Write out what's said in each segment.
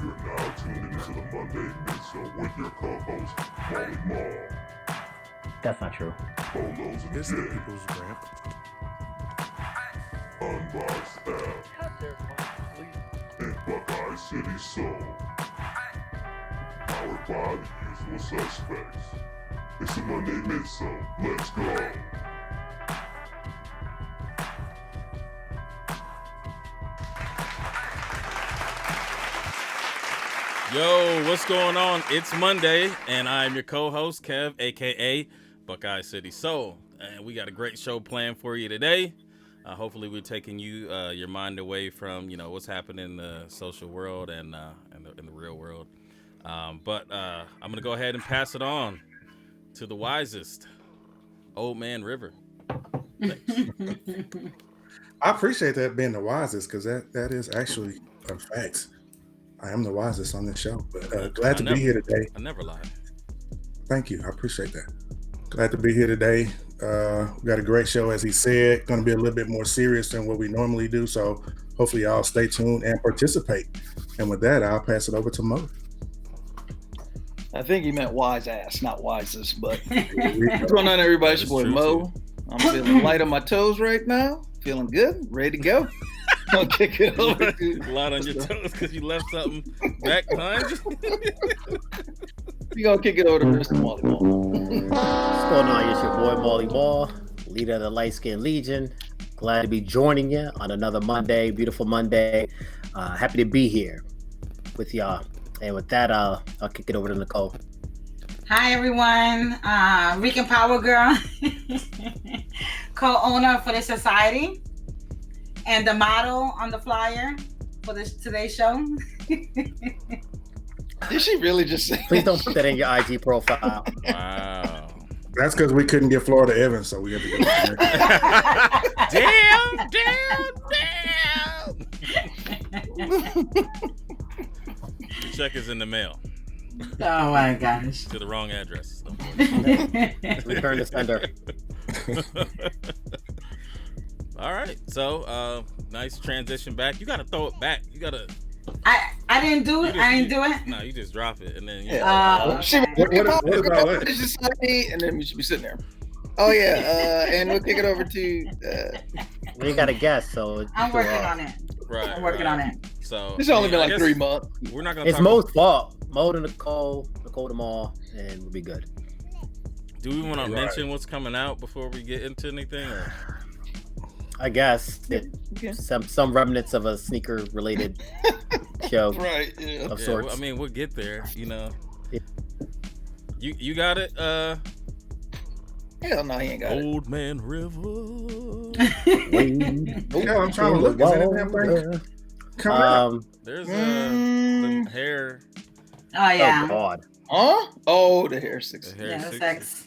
You're now tuned into the Monday Midsole with your co-host, Molly Mall. That's not true. Bolos and It's the Jay. people's ramp. Unboxed App. And Buckeye City Soul. Powered by the usual suspects. It's the Monday Midsole. Let's go. Yo, what's going on? It's Monday, and I'm your co-host, Kev, a.k.a. Buckeye City Soul. And we got a great show planned for you today. Hopefully, we're taking your mind away from, what's happening in the social world and in the real world. But I'm going to go ahead and pass it on to the wisest, Old Man River. Thanks. I appreciate that being the wisest because that is actually a fact. I am the wisest on this show, but glad to be here today. I never lie. Thank you. I appreciate that. Glad to be here today. We got a great show, as he said. Going to be a little bit more serious than what we normally do, so hopefully y'all stay tuned and participate. And with that, I'll pass it over to Mo. I think he meant wise ass, not wisest, but what's going on, everybody? It's your boy Mo. I'm feeling light on my toes right now. Feeling good, ready to go. I'll kick it over to light on your toes because you left something back behind you. You gonna kick it over to Mr. Molly Ball. What's going on? It's your boy Molly Ball, leader of the Light Skin Legion. Glad to be joining you on another Monday, beautiful Monday. Happy to be here with y'all. And with that, I'll kick it over to Nicole. Hi everyone, Rican Power Girl, co-owner for the society, and the model on the flyer for today's show. Did she really just say? Please don't put that in your IG profile. Wow. That's because we couldn't get Florida Evans, so we had to go. Damn. The check is in the mail. Oh my gosh. To the wrong address. Return to sender. All right. So, nice transition back. You got to throw it back. You got to. I didn't do it. I didn't do it. No, you just drop it and then. She what about that? It's just like me, and then we should be sitting there. Oh yeah, and we'll kick it over to. We ain't got a guest, so I'm working on it. Right. I'm working on it. So It's only been like 3 months. We're not gonna. it's Mo's fault. Mo to Nicole to Mo, and we'll be good. Do we want to mention what's coming out before we get into anything? Or? I guess some remnants of a sneaker related show. Right. Yeah. Of sorts. Well, I mean, we'll get there. Yeah. You got it. Hell no, he ain't got it. Old Man River. Yeah, I'm trying to look. Is anything coming out? There's the hair. Oh yeah. Oh God. Huh? Oh, the hair six. The hair Yeah, sixes. sex.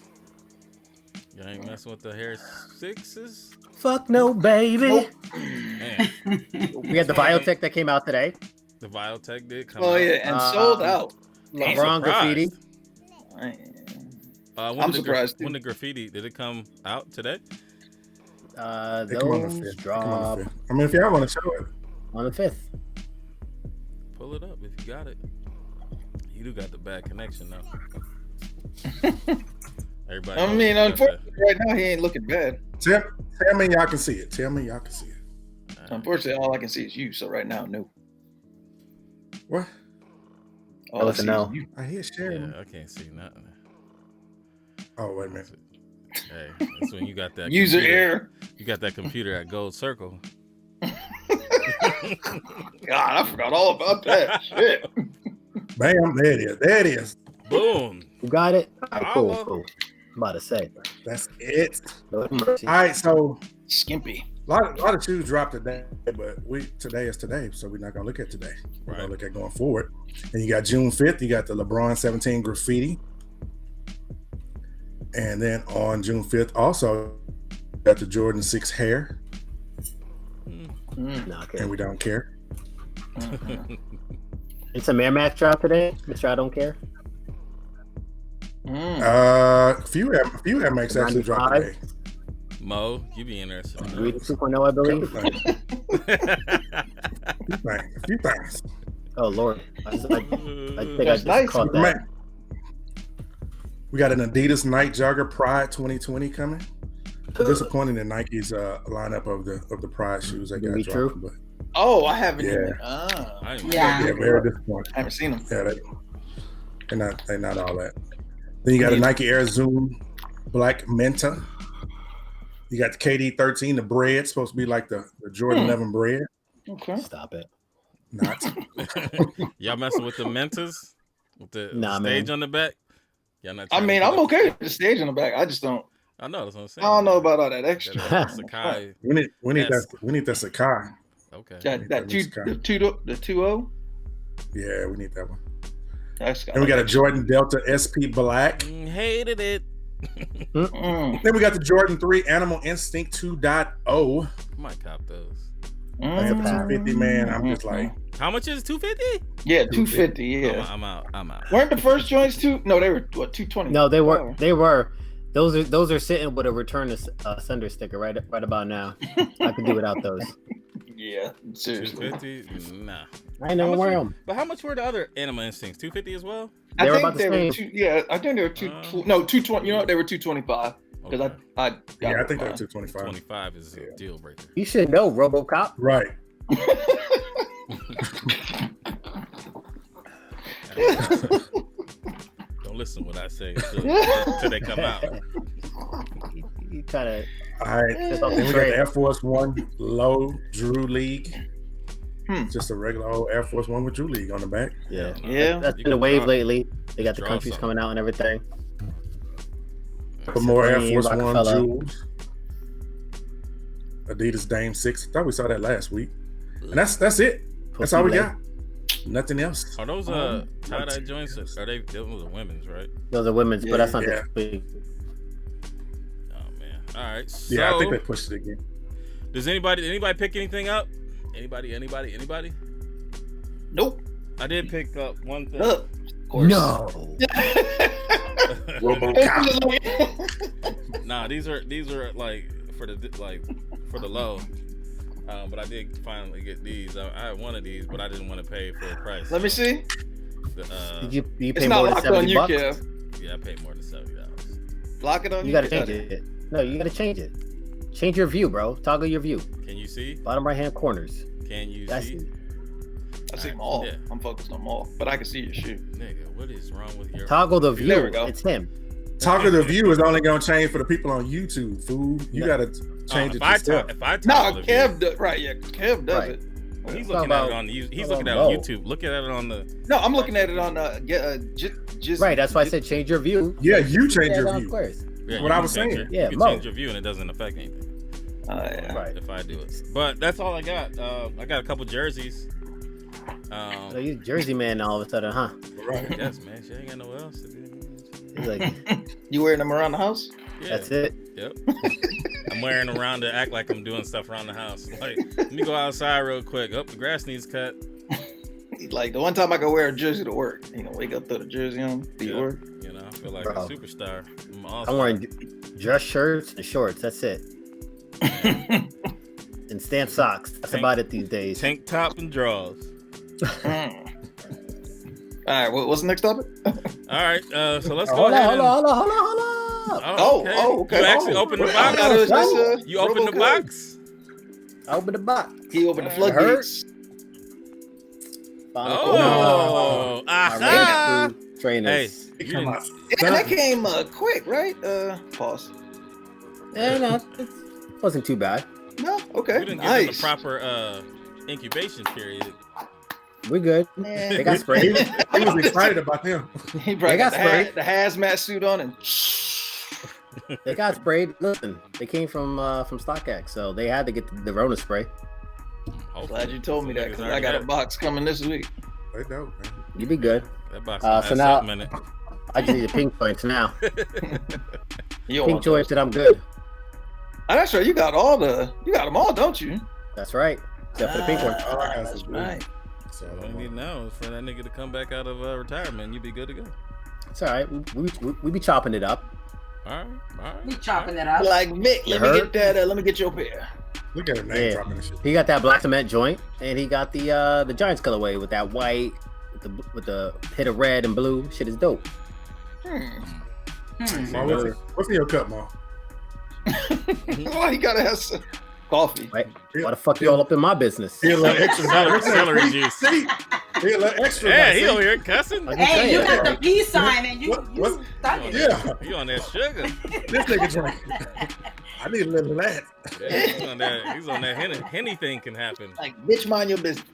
You ain't messing with the hair sixes. Fuck no, baby. Man, We had the Biotech that came out today. the Biotech did come Oh out. yeah, and sold out. I'm LeBron surprised. graffiti. I'm surprised, too. When the graffiti did it come out today? They come on the Those 5th. drop I mean, if y'all want to show it. on the 5th. Pull it up if you got it. You do got the bad connection though. Everybody. I knows mean, you got unfortunately, right now he ain't looking bad. Tell me y'all can see it. Tell me y'all can see it. that. Unfortunately, all I can see is you. So right now, no. What? All I That's a see no. is you. I hear sharing. Yeah, I can't see nothing. Oh, wait a minute. Hey, that's when you got that User computer. error. You got that computer at Gold Circle. God, I forgot all about that. Shit. Bam, there it is. There it is. Boom. You got it? All right, cool. Holla. I'm about to say. That's it. No mercy. All right, so Skimpy. a lot of shoes dropped today, but today is today, so we're not gonna look at today. We're Right. gonna look at going forward. And you got June 5th, you got the LeBron 17 graffiti. And then on June 5th, also got the Jordan 6 hair, Nah, okay. and we don't care. It's a Air Max drop today, which I don't care. A few Air Max actually dropped 95. today. Mo, you be interested. in Read that. 2.0, I believe. A few things. Oh Lord, I think I That's just nice. caught that. Man, we got an Adidas Night Jogger Pride 2020 coming. I'm disappointed in Nike's lineup of the Pride shoes that got Be dropped. true. But Oh, I haven't Yeah. even. I didn't Yeah. yeah, very disappointed. I haven't seen them. Yeah, they're not all that. Then you got a Nike Air Zoom Black Menta. You got the KD 13, the bread, supposed to be like the Jordan 11 bread. Okay. Stop it. Not. Y'all messing with the Mentas? With the Nah, stage man. on the back? Y'all not I trying to mean, put I'm up- okay with the stage in the back. I just don't. I know, that's what I'm I saying. don't know about all that extra. That Sakai. We need that Sakai. Okay. That Sakai. the 2.0. Yeah, we need that one. That's Then we got a Jordan Delta SP Black. Hated it. Mm, Then we got the Jordan 3 Animal Instinct 2.0. Might cop those. Like at the 250, man. I'm just like, How much is 250? yeah, 250. Yeah. I'm out. Weren't the first joints two? No, they were what 220. No, they were. Oh. They were. Those are sitting with a return to sender sticker right about now. I can do without those. Yeah, seriously. 250? Nah. I ain't never How much wear were- them. But how much were the other Animal Instincts? 250 as well? I They were think about the they were same. I think they were 220. You know what? They were 225 because Okay. I got yeah, I it think they're fine. 225. 25 is a deal breaker. You should know, RoboCop. Right. Don't listen to what I say until they come out. You try to. All right. Just off the Then we got trail. the Air Force One Low Drew League. Hmm. Just a regular old Air Force One with Drew League on the back. Yeah. Yeah. That's You been the can wave draw- lately. They got the draw countries something. coming out and everything. But more Air Supreme, Force One Rockefeller. jewels. Adidas Dame 6. I thought we saw that last week. And that's it. That's all we got. Nothing else. Are those tie-dye joints? Are they? Those are women's, right? Those are women's, but that's not Yeah. the big. Oh man. All right. So, Yeah, I think they pushed it again. does anybody pick anything up? Anybody? Nope. I did pick up one thing. Look. Of course. No. RoboCop. Nah, these are like for the low. But I did finally get these. I had one of these, but I didn't want to pay full price. Let me see. Did you It's pay not more than locked on $70? you, Kev. Yeah, I paid more than $70. Lock it on you. You gotta Kev. change it. No, you gotta change it. Change your view, bro. Toggle your view. Can you see? Bottom right hand corners. Can you That's see? it. I see them all. Yeah. I'm focused on them all, but I can see your shoe. Nigga, what is wrong with your? Toggle the view. There we go. It's him. Talk of the view is only going to change for the people on YouTube, fool. You No. got to change it yourself. If I No, toggle the Kev view, does. Right, yeah, Kev does Right. it. he's Talk looking at it about- on he's talk looking at it about on Mo. YouTube. Look at it on the. No, I'm looking at it on just Right. That's why I said change your view. Yeah, you change Yeah, your down view. squares. Yeah, what you I can was change saying. Your, Yeah, you can Mo. change your view and it doesn't affect anything. yeah. Right. If I do it, but that's all I got. I got a couple jerseys. So you Jersey man all of a sudden, huh? Right. Yes, man. She ain't got no else to do. He's like, You wearing them around the house? Yeah. that's it. Yep. I'm wearing them around to act like I'm doing stuff around the house. Like, let me go outside real quick. Oh, the grass needs cut. Like the one time I could wear a jersey to work. You know, wake up, throw the jersey on, be Yeah. at work. You know, I feel like Bro. a superstar. I'm wearing dress shirts and shorts. That's it. And stand socks. That's Tank- about it these days. tank top and drawers. All right, what's the next topic? All right, so let's go Hold ahead. on. Oh, okay. You actually opened the box. You opened the box. I opened the box. He opened the Heard? floodgates. Oh, aha. My race food trainers. Hey, It you come didn't- out. Yeah, that came quick, right? Pause. Yeah, no, it wasn't too bad. No, okay, you didn't give them the nice. proper incubation period. We're good. They got sprayed. He was excited about them. He probably They got got sprayed. the hazmat suit on and They got sprayed. Listen, they came from StockX, so they had to get the Rona spray. glad you told me that because Niggas I already got a got box coming this week. They dope, man. You'd be good. that box. So has now- something in it. I just need the pink joints now. You don't Pink want joints, those. and I'm good. Oh, that's right. You got them all, don't you? That's right. Except for the pink one. All I got That's is blue. right. So, All you need now is for that nigga to come back out of retirement. You'd be good to go. It's all right. We be chopping it up. All right. We chopping it up. Like Mick, You let me heard? get that. Let me get your pair. Look at her name Yeah. dropping and shit. He got that black cement joint, and he got the Giants colorway with that white, with the hit of red and blue. Shit is dope. Ma, what's in your cup, Ma? Why you gotta have some coffee? Right? Why the fuck you all up in my business? He a little extra. Celery juice. See? He a little extra. Yeah, now, he see? over here cussing. Like you Hey, you said. got the peace sign and you What? thugging. Yeah, You on that sugar? this nigga drink. I need a little of that. Yeah, he's on that Henny thing can happen. Like, bitch, mind your business.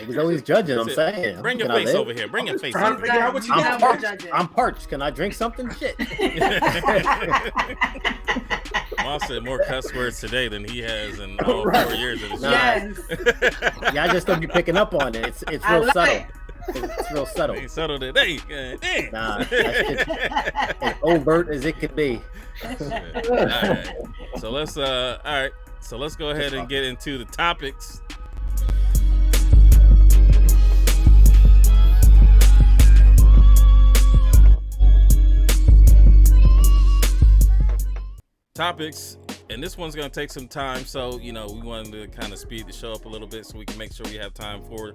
Niggas always judging. I'm That's it. saying. Bring your Can I face live? over here. Bring your face trying over to here. figure out what you I'm got. parched. Judging. I'm parched. Can I drink something? Shit. Ma said more cuss words today than he has in all 4 years of his Nah. life. Yes. Yeah, I just don't be picking up on it. It's I real love subtle. it. It's real subtle. He settled it. Hey, damn. Nah, that shit as overt as it could be. All right. So let's all right. So let's go ahead and get into the topics. Topics, and this one's gonna take some time, so we wanted to kind of speed the show up a little bit so we can make sure we have time for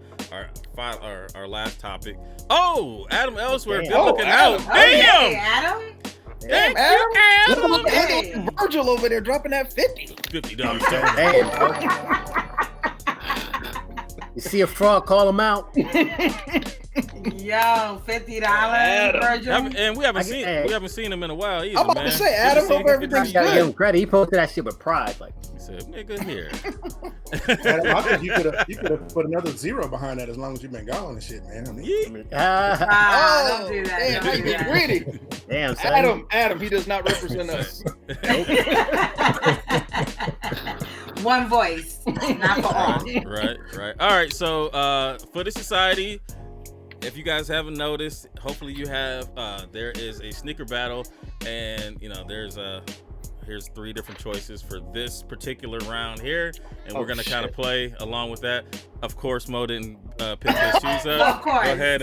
our last topic. Oh, Adam Ellsworth, Damn. good looking out. Okay, Damn. Adam. Thank Adam. you, Adam. Look at Virgil over there dropping that 50. $50. Damn, bro. You see a fraud, call him out. Yo, $50, Adam. Virgil. And we haven't Hey. seen him in a while either. I'm about man. to say, Adam, Good to see- hope good to everything's see Gotta you. give him credit. He posted that shit with pride. Like, He said, "Nigga, here." Adam, I think you could have put another zero behind that as long as you've been gone and shit, man. I mean, Don't do that. Damn, how Don't you do get that. greedy. damn, son. Adam, he does not represent us. One voice, not for all. Right. All right. So, for the society, if you guys haven't noticed, hopefully you have. There is a sneaker battle, and here's 3 different choices for this particular round here, and we're gonna kind of play along with that. Of course, Mo didn't pick his shoes up. Of course. Go ahead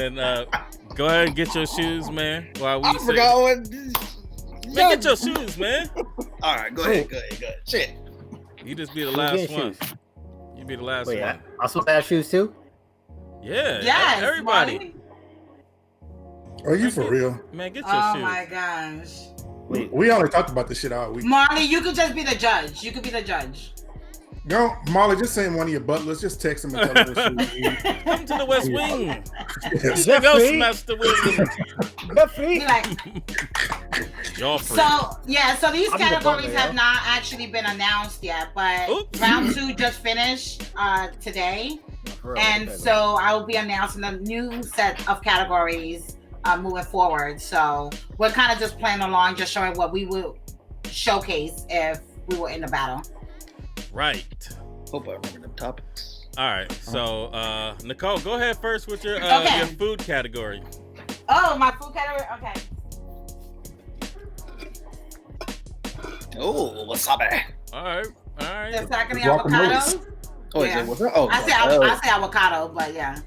and get your shoes, man. While we I forgot what. get your shoes, man. All right, go ahead. Shit. You just be the Who's last getting one. shoes? You be the last Wait, one. I'm supposed to have shoes too? Yeah. Yes, Everybody. Molly. are you for real? Man, get your Oh shoes. my gosh. We only talked about this shit all week. Molly, you could just be the judge. You could be the judge. No, Molly, just send one of your butlers. Just text him and tell him what shoes you need. Come to the West Wing. Yes. There goes Jeffrey. Master Williams. Be like, Joffrey. so these I'm the categories butler, have yeah. not actually been announced yet, but Oops. round 2 just finished today. For real, And okay, so I will be announcing a new set of categories moving forward. So we're kind of just playing along, just showing what we will showcase if we were in the battle. Right. Hope I remember them topics. All right. So, Nicole, go ahead first with your Okay. your food category. Oh, my food category. Okay. Oh, wasabi. All right. The second The guacamole. avocados. Oh, Yeah. is it what's Oh, I say avocado, but yeah.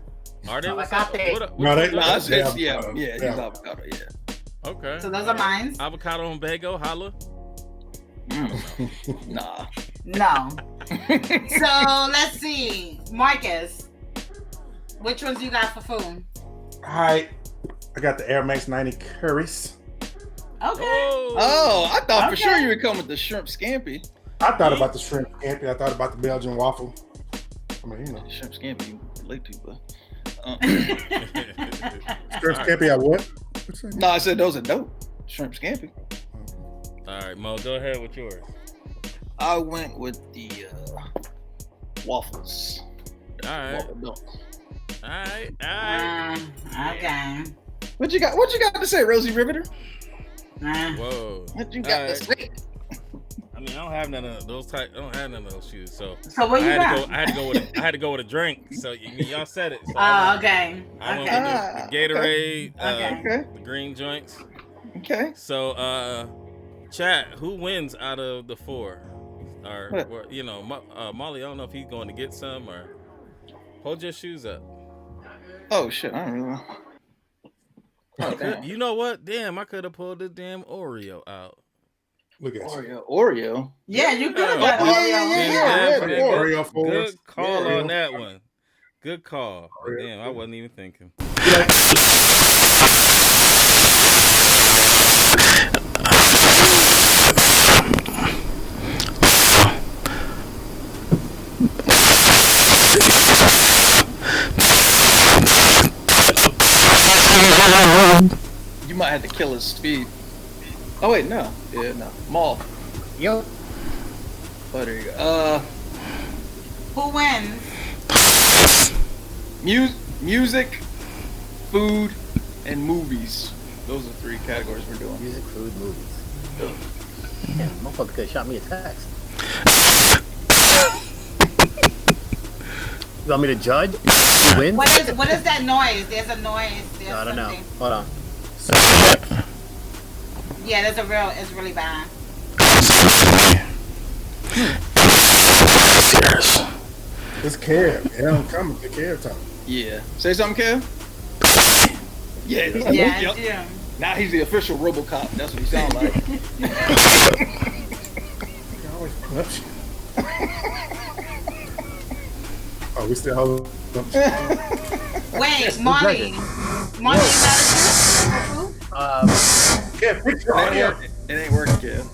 Are they? Avocado. No, they- No, that's Yeah, yeah, avocado. yeah, Yeah. he's avocado, yeah. Okay. So those are mine. Avocado and bagel, holla. Nah. No. So let's see, Marcus. Which ones you got for food? All right, I got the Air Max 90 curries. Okay. Oh, I thought for Okay. sure you would come with the shrimp scampi. I thought about the shrimp scampi. I thought about the Belgian waffle. I mean, Shrimp scampi, you relate to, but. shrimp scampi. I what? What's that? No, I said those are dope. Shrimp scampi. All right, Mo, go ahead with yours. I went with the waffles. All right. Waffle dunks. All right. Okay. What you got to say, Rosie Riveter? Whoa. What you got to say? I mean, I don't have none of those type. I don't have none of those shoes. So So what you got? I had to go with a drink. So y'all said it. So Oh, okay. I went Okay. with the Gatorade, Okay. the green joints. Okay. So, chat, who wins out of the 4? Or What? Molly, I don't know if he's going to get some or hold your shoes up. Oh shit! I don't really know. Oh, damn. You know what? Damn, I could have pulled the damn Oreo out. Look at Oreo. Yeah, you could have Yeah. done Yeah. Oreo. Oreo force. Good call Yeah. on that one. Good call. But Oreo damn, I force. wasn't even thinking. You might have to kill his speed. Oh wait, no. Yeah, no. Mall. Yo, Oh, there you go. Who wins? Music, food, and movies. Those are 3 categories we're doing. music, food, movies. Damn, motherfucker could have shot me a text. You want me to judge? Who wins? What is that noise? There's a noise. There's I don't know. something. Hold on. Yeah, it's really bad. It's Kev. It don't come with the Kev time. Yeah. Say something, Kev? Yeah. Yeah, Yep. Jim. Now he's the official RoboCop. That's what he sounds like. You always put up shit. Oh, we still hold up shit. Wait, Molly. Molly, is that Kev, fix your audio. It ain't working, Kev.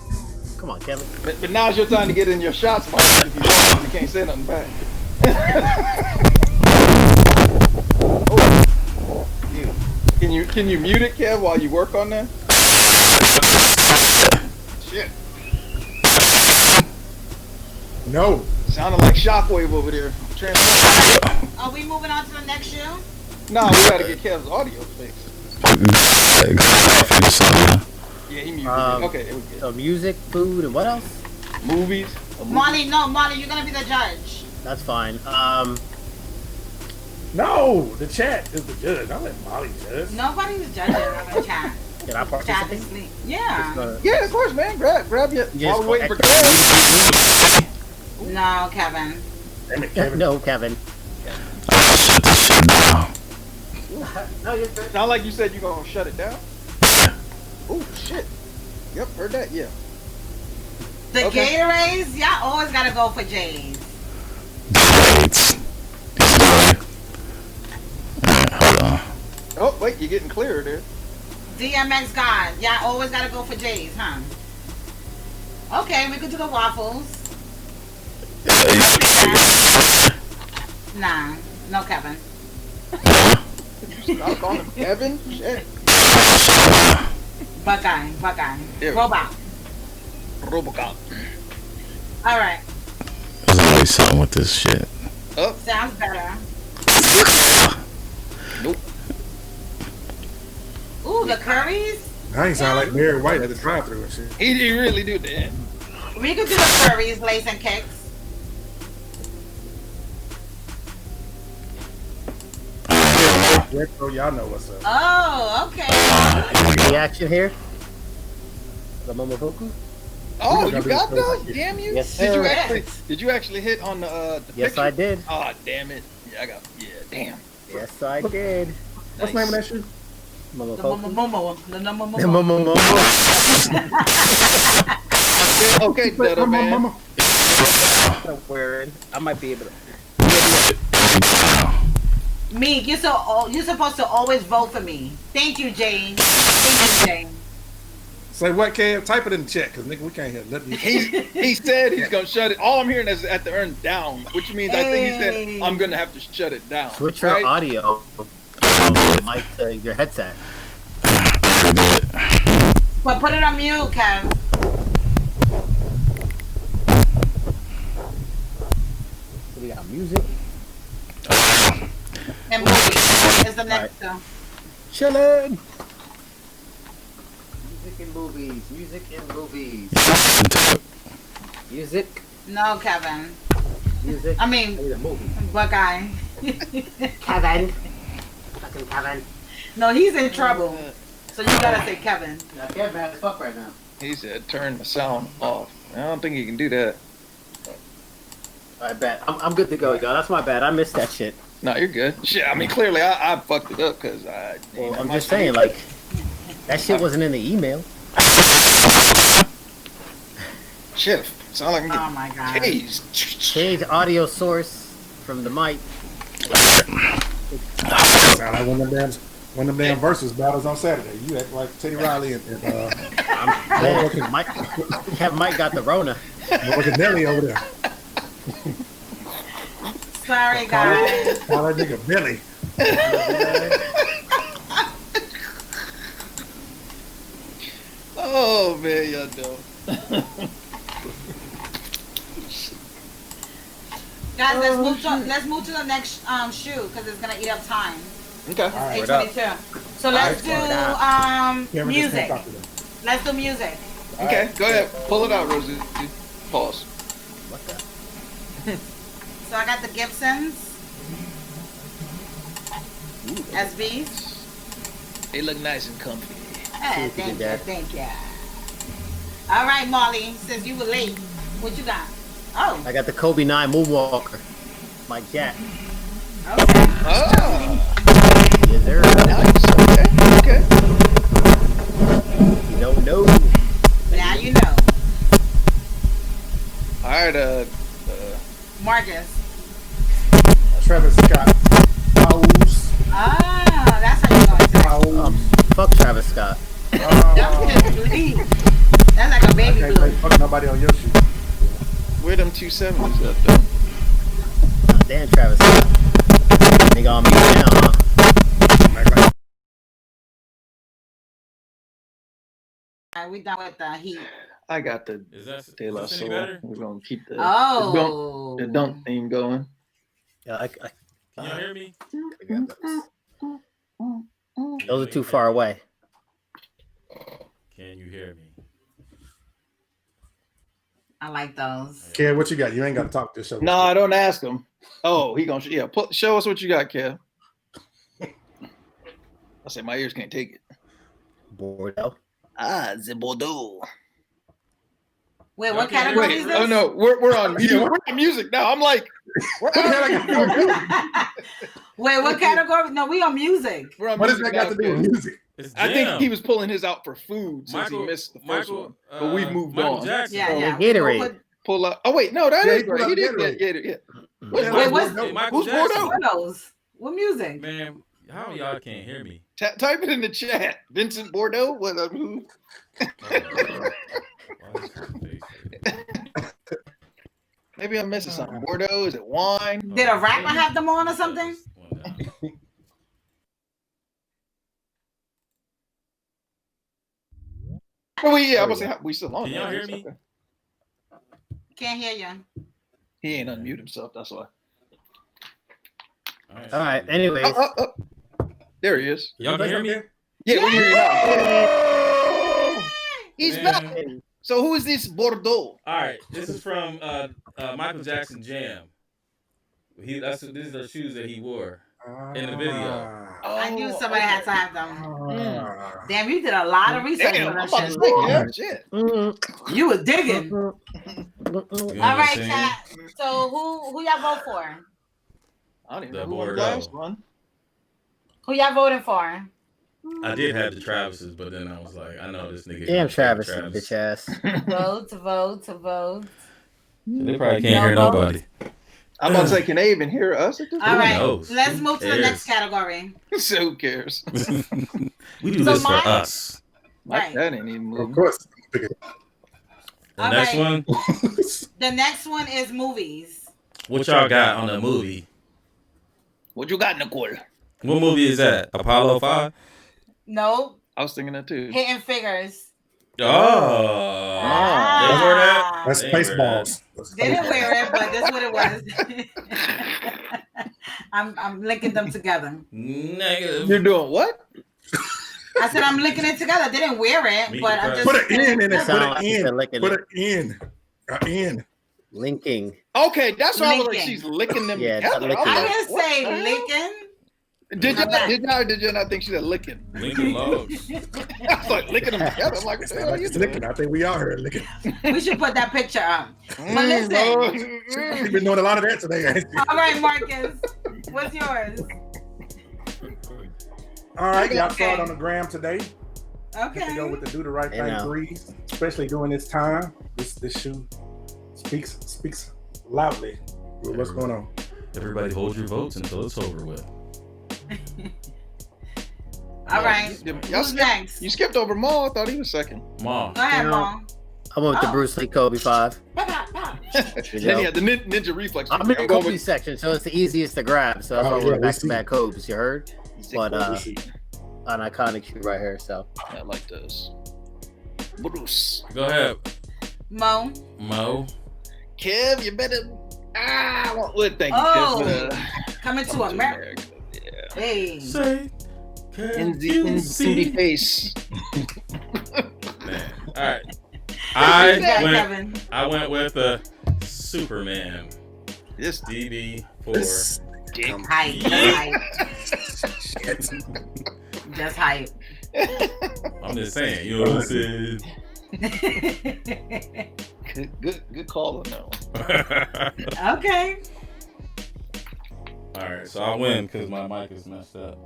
Come on, Kevin. But now's your time to get in your shots, Mike. If you don't, you can't say nothing back. Oh. Can you mute it, Kev, while you work on that? Shit. No. Sounded like Shockwave over there. Are we moving on to the next shoe? No, we gotta get Kev's audio fixed. Yeah, he muted it. Okay, it was good. So music, food, and what else? Movies. Molly, you're gonna be the judge. That's fine. No. The chat is the judge. I'll let Molly judge. Nobody's judging on the chat. Can I Chat participate? is asleep. Yeah. Yeah, of course, man. Grab your. Yes, While we're waiting for extra Kev. No, Kevin. Damn it, Kevin. No, Kevin. No, you're good. Sound like you said you're gonna shut it down. Oh shit. Yep, heard that. Yeah. The Okay. Gatorades, y'all always gotta go for J's. Oh wait, you're getting clearer there. DMX God, y'all always gotta go for J's, huh? Okay, we could do the waffles. Nah, no Kevin. Stop calling him Kevin. Shit. Buckeye. Yeah. Robot. RoboCop. All right, There's always something with this shit. Oh, sounds better. nope. Ooh, the curries. Now he sound like Mary White at the drive-thru and shit. He really do that. We could do the curries, lace and kicks. Retro, y'all know what's up. Oh, okay. Reaction here. The Momoboku. Oh, gotta you do got this those? first. Damn you! Yes, did you sir. actually hit on the Yes, picture? I did. Ah, damn it! Yeah, I got. Yeah, damn. Yes, I did. What's the name of that shoe? The Momoboku. momo. The The momo. Momoboku. Okay, better man. I'm wearing. I might be able to. Meek, you're supposed to always vote for me. Thank you, Jane. Thank you, Jane. Say what, Kev? Type it in the chat, because nigga, we can't hear nothing. He said he's gonna shut it. All I'm hearing is at the earn down, which means I think he said I'm gonna have to shut it down. Switch your right? audio mic to your headset. But put it on mute, Kev. So we got music. And movies is the next one. Chillin'. Music and movies. Music and movies. Music. No, Kevin. Music. I mean, a movie. Buckeye. Kevin. Fucking Kevin. No, he's in trouble. So you gotta say Kevin. Now, Kevin mad as fuck right now. He said turn the sound off. I don't think he can do that. I bet. I'm good to go, y'all. That's my bad. I missed that shit. No, you're good. Shit, I mean clearly I fucked it up because I. Well, I'm just saying, like, that shit wasn't in the email. Shit, sound like I'm Oh my god. getting tased. Change audio source from the mic. Sound like one of them damn versus battles on Saturday. You act like Teddy Riley and Mike got the Rona. working Nelly over there. Sorry, guys. Call that nigga Billy. Oh man, y'all know. Guys, let's move to the next shoe because it's gonna eat up time. Okay. It's right, 8:22. So let's do music. Let's do music. Okay, go ahead. Pull it out, Rosie. Pause. What the? So I got the Gibsons. SBs. They look nice and comfy. Thank you. All right, Molly, since you were late, what you got? Oh, I got the Kobe 9 Moonwalker. Mike Jack. okay. Oh, Yes, sir. nice. Okay. You don't know. Now you know. All right. Marcus. Travis Scott. House. Ah, that's how you going to House. Fuck Travis Scott. That's like a baby Can't blue. play fuck nobody on your shoe. Where them 270s at though? Damn Travis Scott. Nigga on mute now, huh? All right, we done with the heat. I got the Is that De La is this any Soul. better? We're gonna keep the Oh. the dunk theme going. Yeah, Can y'all hear me? those are too far away. Can you hear me? I like those. Kev, what you got? You ain't got to talk this show. No, I don't ask him. Oh, he gonna show us what you got, Kev. I said my ears can't take it. Bordeaux. Ah, the Bordeaux. Wait, what Okay, category Wait, is this? oh no, we're on music. We're on music now. I'm like, we're Wait, what category? No, we on music. on What does music that got to now, do with Kev. music? It's I think jam. he was pulling his out for food since he missed the first one. But we've moved Michael on. Jackson. Yeah, Oh, yeah. Gatorade. Pull up. Oh wait, no, that Yeah, is he pulled great. out He did Gatorade. get yeah. Wait, what's Hey, Michael Who's Jackson. Bordeaux? what those? What music? Man, how y'all can't hear me? Type it in the chat. Vincent Bordeaux. What? Who? Maybe I'm missing something. Bordeaux? Is it wine? Did a rapper have them on or something? Oh, yeah, I was saying we still on. Can y'all there. hear me? Okay. Can't hear you. He ain't unmute himself. That's why. All right. Anyways, Oh. There he is. Y'all can hear me? Yeah, we hear you now. He's Man. back. So who is this Bordeaux? All right, this is from Michael Jackson Jam. These are the shoes that he wore in the video. I knew somebody had to have them. Damn, you did a lot of research Damn, for I'm that about to shit. say, yeah, shit. You was digging. You know All what right, I'm saying? chat. So who y'all vote for? I don't even The know who won the Bordeaux. last one. Who y'all voting for? I did have the Travises, but then I was like, I know this nigga. damn can't Travis, take bitch ass. Vote. They probably can't hear nobody. I'm about to say, can they even hear us at this All right, knows? let's move to the Yes. next category. point? So who cares? We do So this for mine- us. Like Right. that ain't even Of moving. course. The All next right. one, The next one is movies. what y'all got on the movie? What you got, Nicole? What movie is that? Apollo 5? Nope. I was thinking that too. Hidden Figures. Oh. Ah. They wear that? That's They wear Spaceballs. That's They didn't Spaceballs. wear it, but that's what it was. I'm linking them together. Negative. You're doing what? I said I'm linking it together. They didn't wear it, Me but I'm too. just Put an N in it. Put Sound an like you said N. licking Put it. an N. An N. Linking. Okay, that's why I was like, Licking. she's licking them Yeah, together. licking. I was I like, didn't what say the hell? licking. Did you not think she said licking? Lincoln Logs. I was like licking them together. I'm like, what the hell are you It's licking. doing? I think we all heard licking. We should put that picture up. But listen. We've been doing a lot of that today. ain't we? All right, Marcus. What's yours? All right, y'all Okay. saw it on the gram today. Hit to go Okay. with the do the right You thing know. threes. especially during this time. This shoe speaks loudly with what's going on. Everybody hold your votes until it's over with. All right. Who's next? You skipped over Maul. I thought he was second. Maul. Go ahead, Mom. I went with the Bruce Lee Kobe 5. Then he had the ninja reflex. I'm in the Kobe section, so it's the easiest to grab. So that's why we're back-to-back Kobe's, you heard? But an iconic shoe right here, so. Yeah, I like this. Bruce. Go ahead. Mo. Kev, you better. Thank you, Kev. Coming to America. Yeah. Hey. Say, In the face. Man. All right. I went with a Superman. This DB4. Hype. Just hype. I'm just saying, you know what I'm saying? Good call on that one. Okay. All right, so I win because my mic is messed up.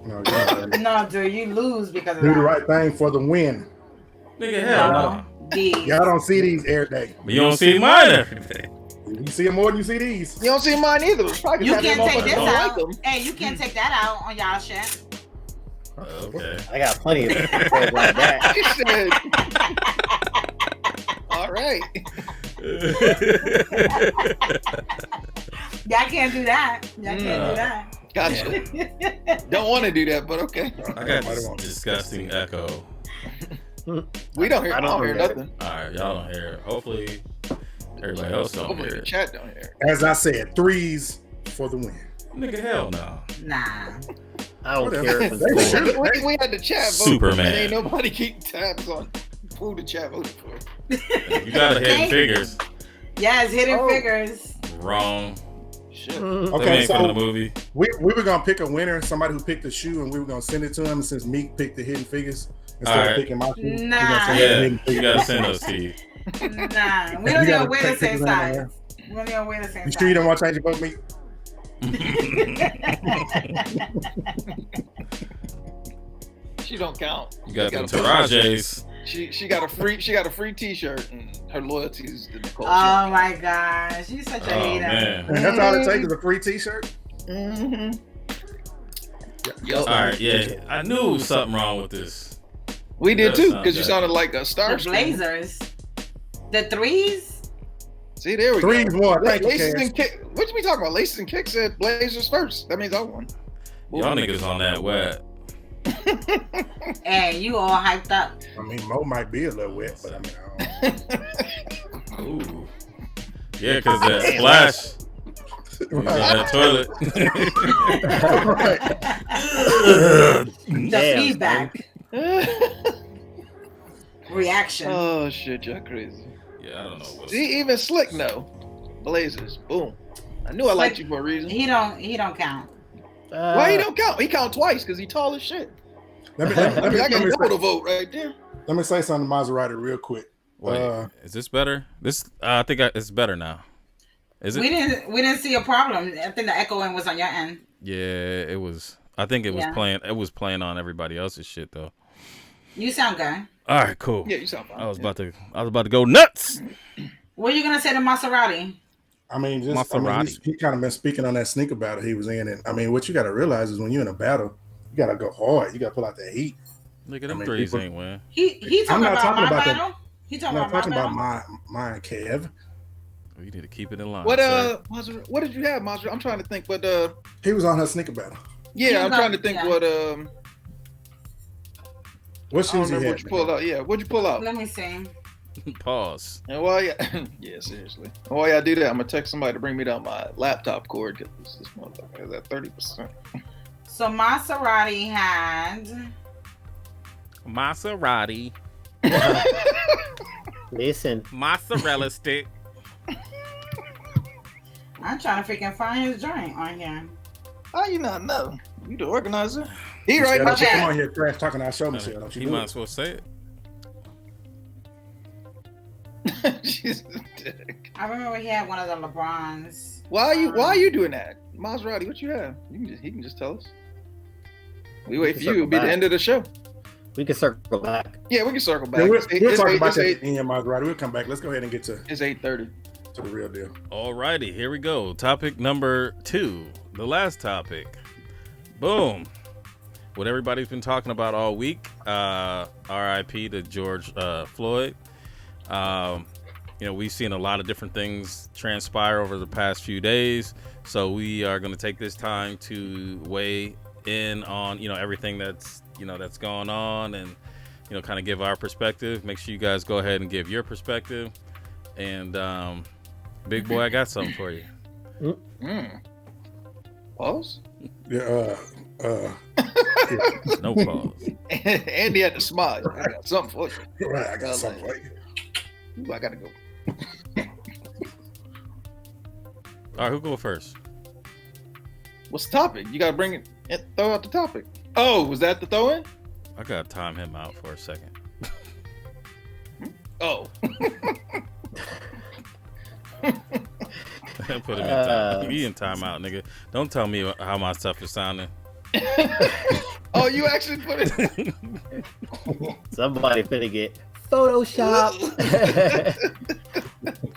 No, dude, you lose because of Do that. the right thing for the win. Nigga, hell no. Y'all don't see these every day. But you don't see mine every day. You see them more than you see these. You don't see mine either. You can't take this out. Like Hey, you can't take that out on y'all shit. Okay. I got plenty of things like that. All right. Y'all can't do that. Y'all can't do that. Gotcha. Don't want to do that, but okay. I got this disgusting echo. We don't hear. I don't hear nothing. All right, y'all don't hear it. Hopefully, everybody else don't Hopefully hear the it. chat don't hear. As I said, 3s for the win. Nigga, hell no. Nah. I don't care if it's cool. We had the chat vote. Superman. And ain't nobody keep tabs on who the chat voted for. You got hidden figures. Yes, hidden figures. Wrong. Shit. Okay, from so the movie. we were gonna pick a winner, somebody who picked the shoe, and we were gonna send it to him. And since Meek picked the hidden figures instead of picking my shoe, we're gonna send Yeah, him you gotta send those to you. Nah, we don't even wear the same size. We don't even wear the same You size. sure you don't want to change your vote, Meek? She don't count. You got them Tarajes. She got a free T-shirt, and her loyalty is the Nicole. Oh my gosh, she's such a hater. Man. And that's all it takes is a free T-shirt. Mm-hmm. All right, yeah. I knew there was something wrong with this. We did too, because you sounded like a star. The Blazers, the 3s. See, there we 3s go. won. Thank you, Laces Cass. and kick. What you be talking about? Laces and kicks said Blazers first. That means I won. Y'all niggas on that wet. Hey, you all hyped up. I mean, Mo might be a little wet, but I mean, I don't know. Ooh. Yeah, because that splash. In that toilet. The feedback. Reaction. Oh shit, y'all crazy. Yeah, I don't know. What See, even Slick no. Blazers. Boom. I knew I liked you for a reason. He don't count. Why he don't count? He count twice because he tall as shit. Let me I got double the vote right there. Let me say something to Maserati real quick. Wait, is this better? This I think it's better now. Is it? We didn't see a problem. I think the echoing was on your end. Yeah, it was. I think it was playing. It was playing on everybody else's shit though. You sound good. All right, cool. Yeah, you sound fine. I was about to go nuts. What are you gonna say to Maserati? I mean, he kind of been speaking on that sneaker battle he was in, and I mean, what you got to realize is when you're in a battle, you got to go hard. You got to pull out the heat. Look at them threes ain't win. He talking about my battle. That. He I'm not talking about mine, Kev. We need to keep it in line. What what did you have, Maserati? I'm trying to think. But he was on her sneaker battle. Yeah, I'm trying to think what shoes he had? What you pulled out? Yeah, what'd you pull out? Let me see. Pause. And while yeah, seriously. And while y'all do that, I'm gonna text somebody to bring me down my laptop cord because this motherfucker is at 30%. So Maserati had Maserati. Listen, mozzarella stick. I'm trying to freaking find his joint on here. How you not know? You the organizer. He right now. Okay. Come on here, trash talking our show, Michelle. Don't you He might as well say it. She's a dick. I remember he had one of the LeBrons. Why are you doing that? Maserati, what you have? He can just tell us. We wait for you. It'll be the end of the show. We can circle back. Yeah, we can circle back. Yeah, we'll It's talk eight- about it's that eight- at the end, Margaret. We'll come back. Let's go ahead and get to It's 8:30. the real deal. Alrighty, here we go. Topic number 2, the last topic. Boom. What everybody's been talking about all week. R.I.P. to George Floyd. We've seen a lot of different things transpire over the past few days. So we are going to take this time to weigh in on, everything that's going on and, kind of give our perspective. Make sure you guys go ahead and give your perspective. And, big boy, I got something for you. Pause. Yeah. No pause. Andy had to smile. I got something for you. Right. I got something for you. Ooh, I gotta go. All right, who go first? What's the topic? You gotta bring it. Throw out the topic. Oh, was that the throw-in? I gotta time him out for a second. Oh. Put him in time. He in timeout, nigga. Don't tell me how my stuff is sounding. Oh, you actually put it. Somebody finna get Photoshop.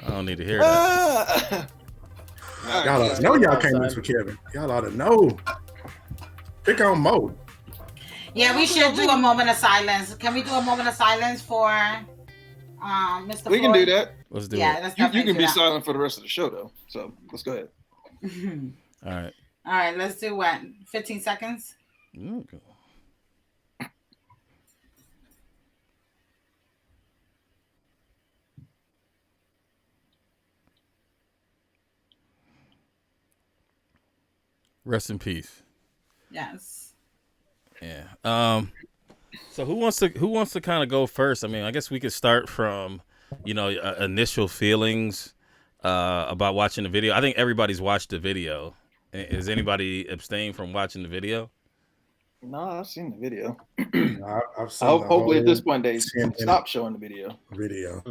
I don't need to hear that. Y'all ought to know y'all can't miss for Kevin. Y'all ought to know. Pick on Mo. Yeah, we should do a moment of silence. Can we do a moment of silence for Mr. We can Floyd? do that. Let's do Yeah, it. let's You definitely can do be that. silent for the rest of the show, though. So let's go ahead. All right. All right, let's do what? 15 seconds? Okay. Rest in peace. Yes. Yeah. So who wants to kind of go first? I mean, I guess we could start from, initial feelings about watching the video. I think everybody's watched the video. Is anybody abstained from watching the video? No, I've seen the video. I've seen the Hopefully, at whole this point, they 10-minute stop showing the video. video.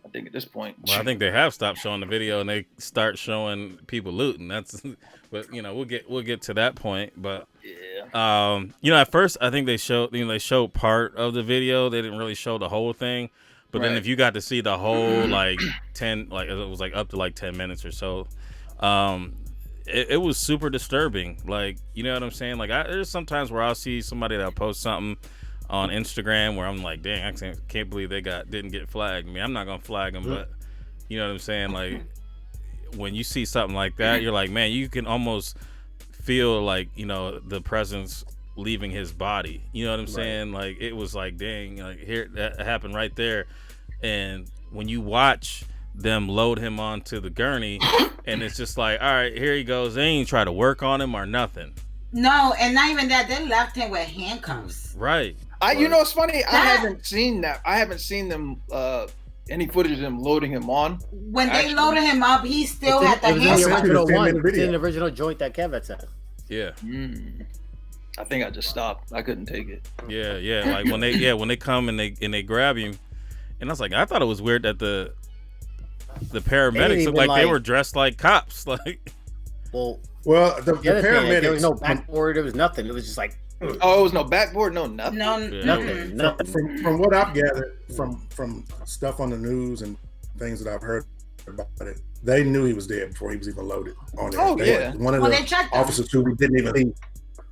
I think at this point. Well, I think they have stopped showing the video and they start showing people looting. That's, but we'll get to that point. But Yeah. at first I think they showed part of the video. They didn't really show the whole thing. But then Right. if you got to see the whole it was up to 10 minutes or so. It was super disturbing. Like, you know what I'm saying? Like, there's sometimes where I'll see somebody that'll post something on Instagram where I'm like, dang, I can't believe they didn't get flagged. I mean, I'm not gonna flag them, but you know what I'm saying? Like, when you see something like that, you're like, man, you can almost feel like, the presence leaving his body. You know what I'm saying? Like, it was like, dang, like here that happened right there. And when you watch them load him onto the gurney, and it's just like, all right, here he goes. They ain't try to work on him or nothing. No, and not even that. They left him with handcuffs. Right. It's funny. I haven't seen that. I haven't seen them. Any footage of them loading him on. When they loaded him up, he still had the It was in the handcuffs. original It's a 10-minute one. It's video. in the original joint that Kev had sent. Yeah. I think I just stopped. I couldn't take it. Yeah. Like when they come and they grab him, and I was like, I thought it was weird that the paramedics looked like they were dressed like cops. Like, Well, Well, the the other thing, paramedics. there was no backboard. There was nothing. It was just like Oh, it was no backboard, no nothing. No, nothing. Nothing. From what I've gathered from stuff on the news and things that I've heard about it, they knew he was dead before he was even loaded on it. Oh, They- yeah. One of Well, the they checked him. officers who we didn't even see.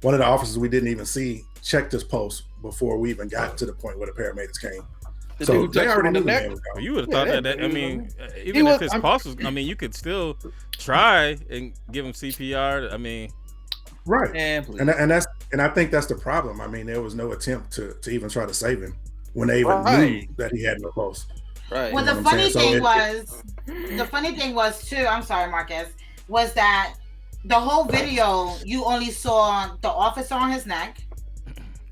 One of the officers we didn't even see checked his pulse before we even got to the point where the paramedics came. The So dude they touched him already on knew the the neck. man was gone. you would have Yeah, thought that- that. I mean, he even was- if his pulse was, I mean, you could still try and give him CPR. I mean, Right. Man, please. And I think that's the problem. I mean, there was no attempt to even try to save him when they even knew Right. that he had no pulse. Right. Well, You know the what I'm funny saying? thing was too. I'm sorry, Marcus. Was that the whole video? You only saw the officer on his neck,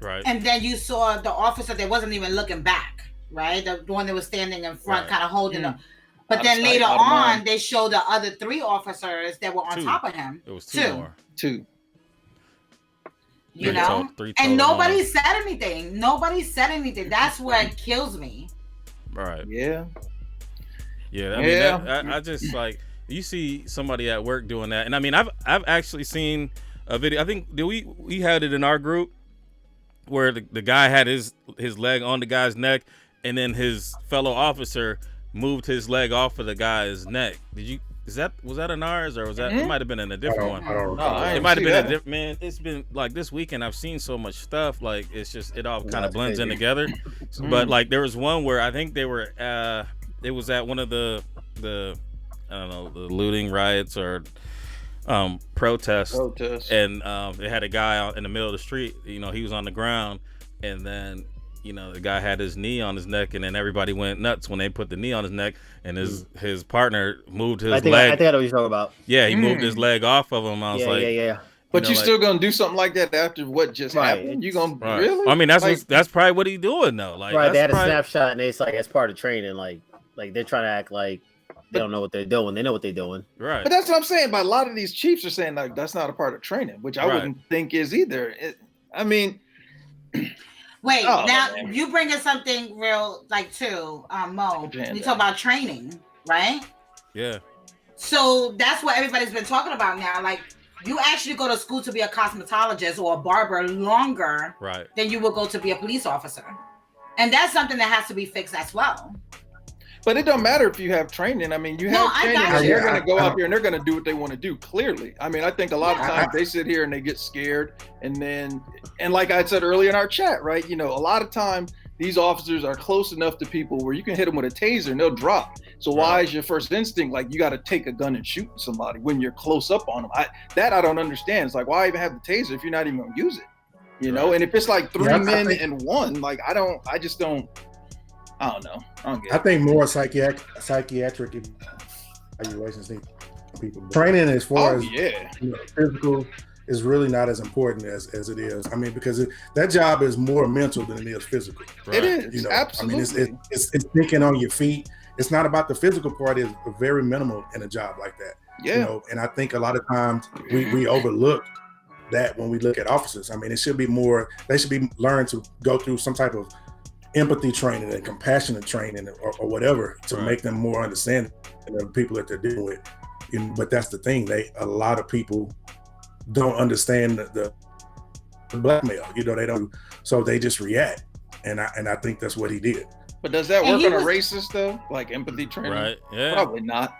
right. and then you saw the officer that wasn't even looking back, right? The one that was standing in front, Right. kind of holding him. But Out of then sight, later out of on, mind. they showed the other 3 officers that were on Two. top of him. It was two more. 2. You Three know, total- three total and nobody on. said anything. Nobody said anything. That's what kills me. Right. Yeah. Yeah. I mean, Yeah. I just like you see somebody at work doing that, and I mean, I've actually seen a video. I think we had it in our group where the guy had his leg on the guy's neck, and then his fellow officer moved his leg off of the guy's neck. Was that in ours, or was that it might have been in a different one? I don't No, It might have been a different, man. It's been like this weekend I've seen so much stuff, like it's just it all kind of blends in together. But like there was one where I think they were it was at one of the I don't know, the looting riots or protests, and they had a guy out in the middle of the street. You know, he was on the ground, and then the guy had his knee on his neck, and then everybody went nuts when they put the knee on his neck, and his partner moved his leg. I think I know what you're talking about. Yeah, he moved his leg off of him. I was yeah. But you still gonna do something like that after what just happened? You gonna really? I mean, that's probably what he's doing though. Like, right, they had a snapshot, and it's like as part of training, like they're trying to act like they don't know what they're doing. They know what they're doing. Right. But that's what I'm saying. But a lot of these chiefs are saying like that's not a part of training, which I wouldn't think is either. I mean. Wait, now you bring in something real, like, too, Mo. You talk about training, right? Yeah. So that's what everybody's been talking about now. Like, you actually go to school to be a cosmetologist or a barber longer than you will go to be a police officer. And that's something that has to be fixed as well. But it don't matter if you have training. I mean, you have training, and they're going to go out there and they're going to do what they want to do, clearly. I mean, I think a lot of times they sit here and they get scared. And like I said earlier in our chat, right, a lot of times these officers are close enough to people where you can hit them with a taser and they'll drop. So why is your first instinct, like, you got to take a gun and shoot somebody when you're close up on them? I don't understand. It's like, why even have the taser if you're not even going to use it? And if it's like three men and one, like, I don't know. I don't get it. I think more psychiatric evaluations need people. Training as far as physical is really not as important as it is. I mean, because that job is more mental than it is physical. Right? It is, absolutely. I mean, it's thinking on your feet. It's not about the physical part. It's very minimal in a job like that. Yeah. And I think a lot of times we overlook that when we look at officers. I mean, it should be more. They should be learned to go through some type of empathy training and compassionate training or whatever to make them more understanding of the people that they're dealing with. But that's the thing. A lot of people don't understand the blackmail. They don't. So they just react. And I think that's what he did. But does that work on a racist though? Like empathy training? Right. Yeah. Probably not.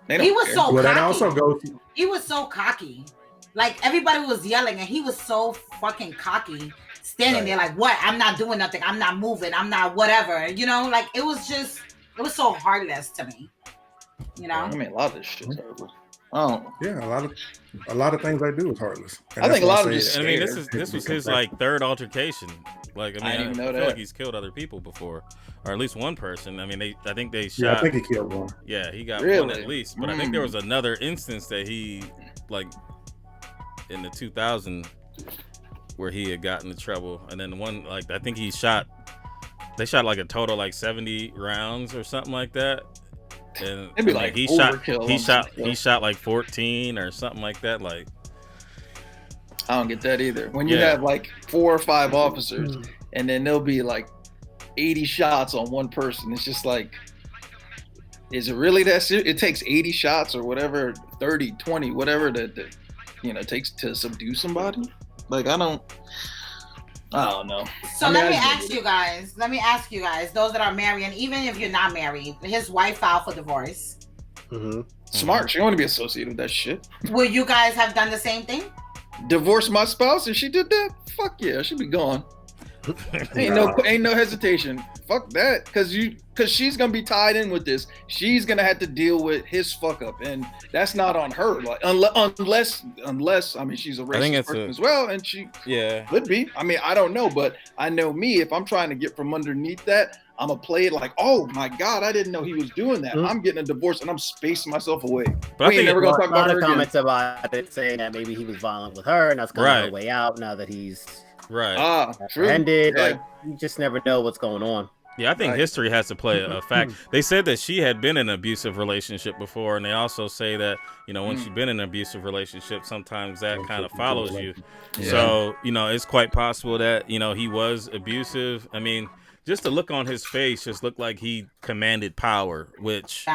He was so cocky. That also goes. He was so cocky. Like everybody was yelling, and he was so fucking cocky. Standing there like, what? I'm not doing nothing. I'm not moving. I'm not whatever. Like it was so heartless to me. I mean, a lot of this shit's heartless. Yeah, a lot of things they do is heartless. And I think a lot of this. I mean, this was his like third altercation. Like, I mean, I feel like he's killed other people before, or at least one person. I mean, I think they shot. Yeah, I think he killed one. Yeah, he got one at least. But I think there was another instance that he, like, in the 2000, where he had gotten in trouble, and then one, like, I think they shot like a total like 70 rounds or something like that. And maybe like he shot like 14 or something like that. Like, I don't get that either. When you have like 4 or 5 officers and then there'll be like 80 shots on one person, it's just like, is it really that serious? It takes 80 shots or whatever, 30, 20, whatever that takes to subdue somebody. Like, I don't know. So let me ask you guys, those that are married, and even if you're not married, his wife filed for divorce. Mm-hmm. Smart. She don't want to be associated with that shit. Will you guys have done the same thing? Divorce my spouse if she did that? Fuck yeah, she'd be gone. Ain't no hesitation. Fuck that, because she's gonna be tied in with this. She's gonna have to deal with his fuck up, and that's not on her. Like unless I mean, she's a racist person as well, and she could be. I mean, I don't know, but I know me. If I'm trying to get from underneath that, I'm gonna play it like, oh my god, I didn't know he was doing that. I'm getting a divorce and I'm spacing myself away. But we ain't never gonna talk about her comments again. About it saying that maybe he was violent with her, and that's kind of the way out now that he's apprehended. Like, you just never know what's going on. Yeah, I think history has to play a fact. They said that she had been in an abusive relationship before, and they also say that, once you've been in an abusive relationship, sometimes that kind of follows you. Yeah. So, it's quite possible that, he was abusive. I mean, just the look on his face just looked like he commanded power, which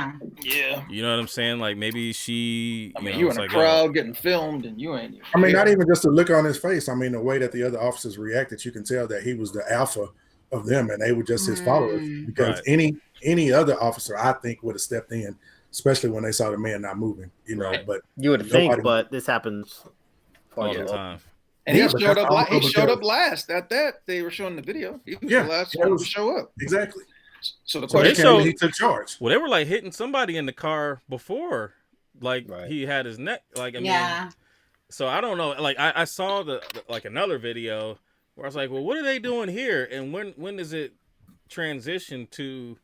Yeah. you know what I'm saying? Like maybe she. I mean, you in a crowd getting filmed, and you ain't. I mean, not even just the look on his face. I mean, the way that the other officers reacted, you can tell that he was the alpha of them, and they were just his followers. Because any other officer, I think, would have stepped in, especially when they saw the man not moving. You know, but you would think, but this happens all the time. And he showed up. He showed up last. At that, they were showing the video. He was the last one to show up. Exactly. So the question he took charge. Well, they were like hitting somebody in the car before, like he had his neck. Like I mean, so I don't know. Like I saw the like another video where I was like, well, what are they doing here? And when does it transition to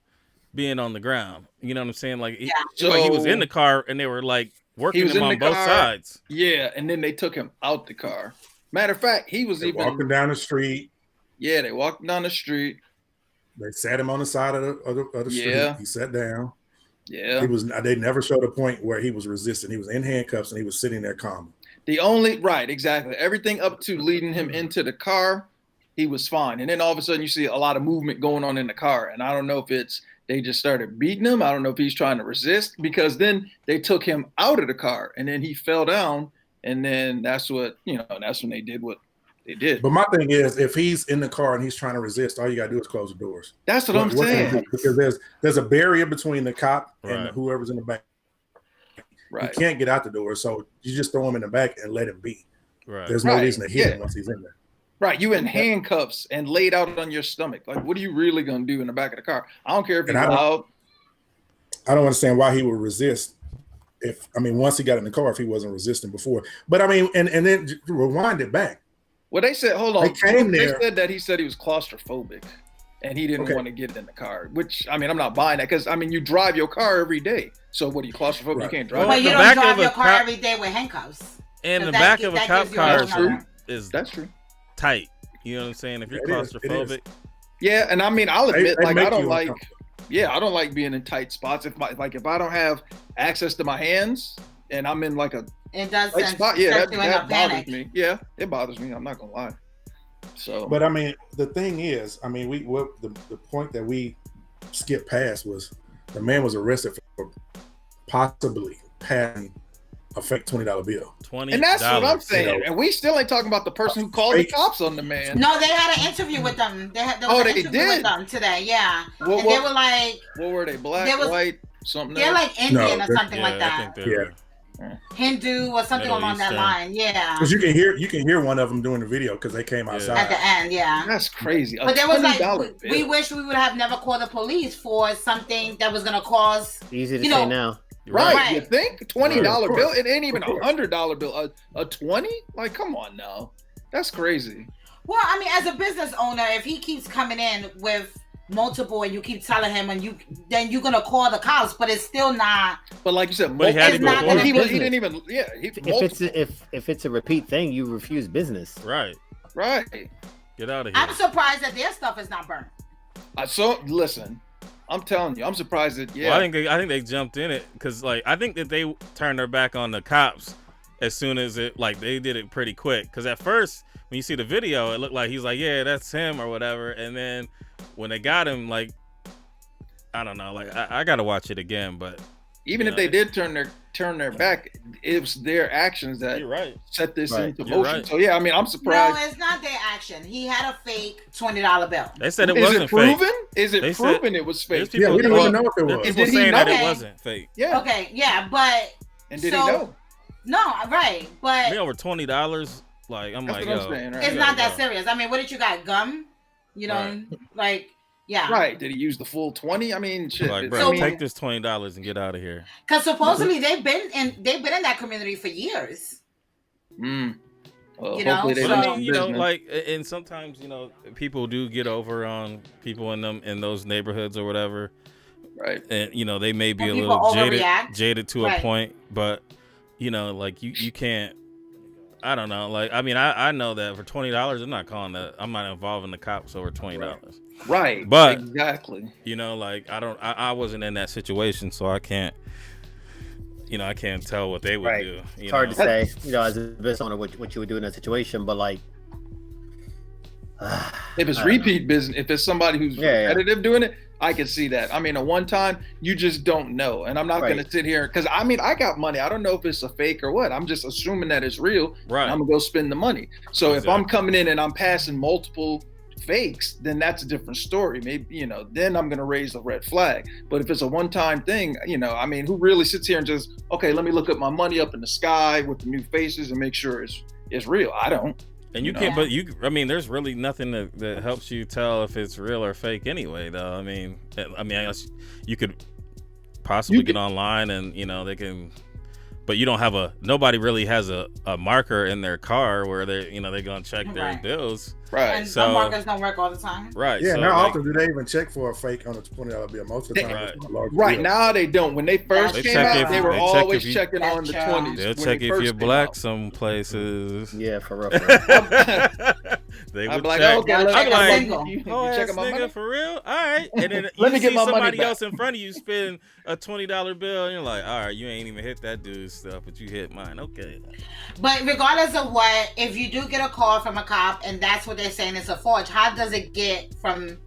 being on the ground? You know what I'm saying? Like, like he was in the car and they were like working him on both sides. Yeah, and then they took him out the car. Matter of fact, he was even walking down the street. Yeah, they walked down the street. They sat him on the side of the street. He sat down. Yeah, he was. They never showed a point where he was resisting. He was in handcuffs and he was sitting there calm. The only exactly. Everything up to leading him into the car, he was fine. And then all of a sudden, you see a lot of movement going on in the car. And I don't know if it's they just started beating him. I don't know if he's trying to resist, because then they took him out of the car and then he fell down. And then that's what, that's when they did what they did. But my thing is, if he's in the car and he's trying to resist, all you got to do is close the doors. That's what I'm saying. Because there's a barrier between the cop and whoever's in the back. Right. You can't get out the door, so you just throw him in the back and let him be. Right. There's no reason to hit him once he's in there. Right. You in handcuffs and laid out on your stomach. Like, what are you really going to do in the back of the car? I don't care if he's loud. I don't understand why he would resist. Once he got in the car, if he wasn't resisting before. But I mean, and then rewind it back. Well, they said, hold on. They said that he said he was claustrophobic and he didn't want to get in the car, which, I mean, I'm not buying that because, I mean, you drive your car every day. So what are you, claustrophobic? Right. You can't drive. But you don't drive your car every day with handcuffs. And the back of a cop car is that's true. Tight. You know what I'm saying? If you're claustrophobic. Yeah, and I mean, I'll admit, I don't like. Yeah, I don't like being in tight spots. If I don't have access to my hands and I'm in like a tight spot, that bothers me. Yeah, it bothers me. I'm not gonna lie. So, but I mean, the thing is, I mean, the point that we skipped past was the man was arrested for possibly passing a fake $20 bill. And that's what I'm saying. And we still ain't talking about the person who called the cops on the man. No, they had an interview with them. They did with them today. Yeah, and they were like, what were they? Black, white, something? They're like Indian or something like that. Hindu or something along that line. Yeah. Because you can hear one of them doing the video because they came outside at the end. Yeah. That's crazy. But there was like, we wish we would have never called the police for something that was gonna cause. Easy to say now. Right, you think $20 bill? It ain't even $100 bill. A 20? Like, come on now, that's crazy. Well, I mean, as a business owner, if he keeps coming in with multiple and you keep telling him, and then you're gonna call the cops, but it's still not. But like you said, he didn't even. Yeah, if it's a repeat thing, you refuse business. Right. Get out of here. I'm surprised that their stuff is not burnt. Listen. I'm telling you, I'm surprised that. Yeah, well, I think they jumped in it because, like, I think that they turned their back on the cops as soon as they did it pretty quick. Because at first, when you see the video, it looked like he's like, yeah, that's him or whatever. And then when they got him, like, I don't know, like I gotta watch it again. But even if they did turn their back, it was their actions that set this into motion. Right. So yeah, I mean, I'm surprised. No, it's not their action. He had a fake $20 bill. They said it wasn't fake. Is it proven it was fake? Yeah, we don't even know if it was. People saying that it wasn't fake. Yeah. Okay. Yeah, but did he know? No, right, but over $20. Like I'm like, yo, it's not that serious. I mean, what did you got? Gum? You know, like. Yeah. Right. Did he use the full 20? I mean, shit. Like, bro, take this $20 and get out of here. Because supposedly they've been in that community for years. Well, you know, like, and sometimes people do get over on people in those neighborhoods or whatever. Right. And they may be a little jaded to a point, but like you can't. I don't know. Like, I mean, I know that for $20, I'm not calling that. I'm not involving the cops over $20. Right. But exactly. Like I wasn't in that situation, so I can't. I can't tell what they would do. It's hard to say. As a business owner, what you would do in that situation, but like, If it's repeat business, if it's somebody who's repetitive doing it, I can see that. I mean, a one time, you just don't know. And I'm not going to sit here because I mean, I got money. I don't know if it's a fake or what. I'm just assuming that it's real. Right. I'm going to go spend the money. So if I'm coming in and I'm passing multiple fakes, then that's a different story. Maybe, then I'm going to raise the red flag. But if it's a one-time thing, I mean, who really sits here and just, okay, let me look at my money up in the sky with the new faces and make sure it's real. I don't. And you can't, but I mean, there's really nothing that helps you tell if it's real or fake anyway, though. I mean, I guess you could possibly get online and, they can, but you don't have nobody really has a marker in their car where they're going to check their bills. Right. And some markers don't work all the time. Right. Yeah. So how often do they even check for a fake on a $20 bill? Most of the time. Right. Now they don't. When they first came out, they were always checking on the 20s. They'll check if you're black some places. Yeah, for real. They would I'm like, check. okay, I'm like, you checking my money? For real? All right. And then Let you me get see my money somebody back. else in front of you spend a $20 bill, and you're like, all right, you ain't even hit that dude's stuff, but you hit mine. Okay. But regardless of what, if you do get a call from a cop and that's what they're saying is a forge, how does it get from,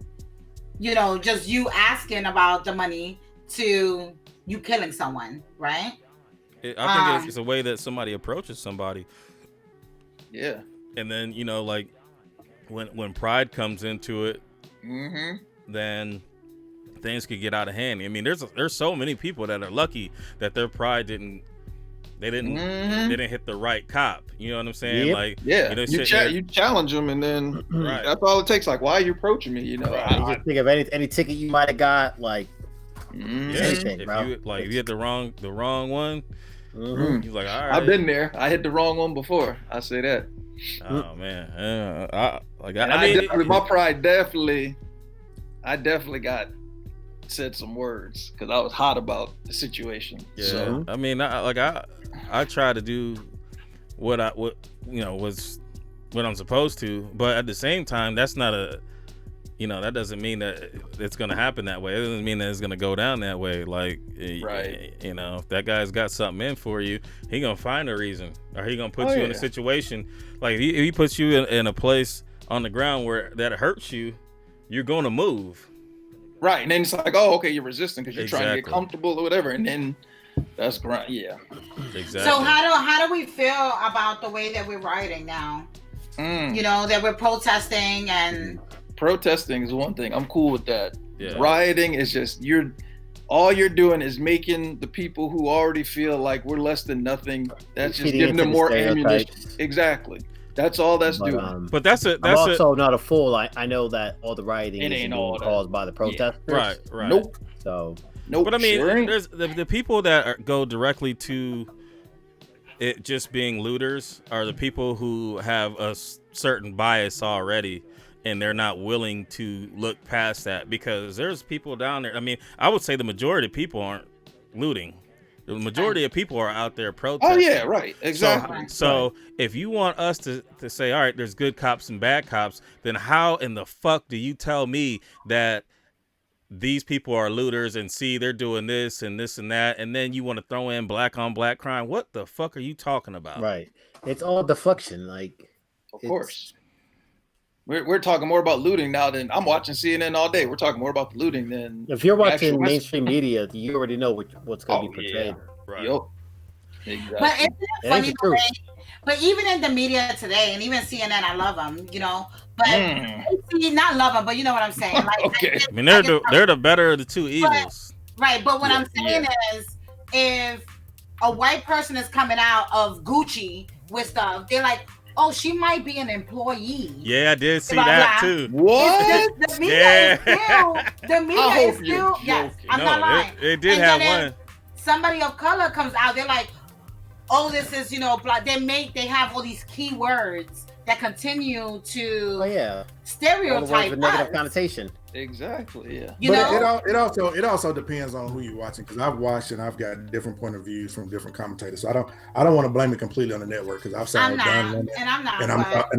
just you asking about the money to you killing someone, right? I think it's a way that somebody approaches somebody. Yeah. And then, like when pride comes into it, then things could get out of hand. I mean, there's so many people that are lucky that their pride didn't hit the right cop. You know what I'm saying? Yep. Like, you challenge them, and then that's all it takes. Like, why are you approaching me? You just think of any ticket you might have got, like anything, if bro. you hit the wrong one, you're like, all right. I've been there. I hit the wrong one before. I say that. Oh man, my pride definitely. I definitely said some words because I was hot about the situation. Yeah, so. I mean, I try to do what was what I'm supposed to, but at the same time, that's not that doesn't mean that it's gonna happen that way. It doesn't mean that it's gonna go down that way. Like, right. If that guy's got something in for you, he gonna find a reason, or he gonna put you in a situation. Like, if he puts you in a place on the ground where that hurts you, you're gonna move. Right, and then it's like, oh, okay, you're resisting because you're trying to get comfortable or whatever, and then that's great. Yeah, exactly. So how do we feel about the way that we're rioting now? That we're protesting and protesting is one thing. I'm cool with that. Yeah. Rioting is just all you're doing is making the people who already feel like we're less than nothing. That's just giving them more ammunition. Exactly. That's all that's doing. But I'm also not a fool. I know that all the rioting isn't caused by the protesters. Yeah. Right. Nope. So. Nope. But I mean, there's the people that go directly to it just being looters are the people who have a certain bias already, and they're not willing to look past that, because there's people down there. I mean, I would say the majority of people aren't looting. The majority of people are out there protesting. Oh yeah, right, exactly. So if you want us to say, all right, there's good cops and bad cops, then how in the fuck do you tell me that these people are looters and see they're doing this and this and that, and then you want to throw in black on black crime? What the fuck are you talking about? Right. It's all deflection. Like, of course. We're talking more about looting now than I'm watching CNN all day. We're talking more about the looting than if you're watching mainstream media, you already know what's going to be portrayed. Yeah. Right. Yep. Exactly. But isn't it funny the way, but even in the media today, and even CNN, I love them, but not love them, but you know what I'm saying. Like, okay. I mean, they're the better of the two evils. Right. But what I'm saying is, if a white person is coming out of Gucci with stuff, they're like, oh, she might be an employee. Yeah, I did see that too. What? The media is still, yes, I'm not lying. It did have one. Somebody of color comes out, they're like, oh, this is, blah. They have all these key words that continue to stereotype with negative connotation. Exactly, yeah. It also depends on who you're watching, because I've watched and I've got different point of views from different commentators. So I don't want to blame it completely on the network, because I've saw and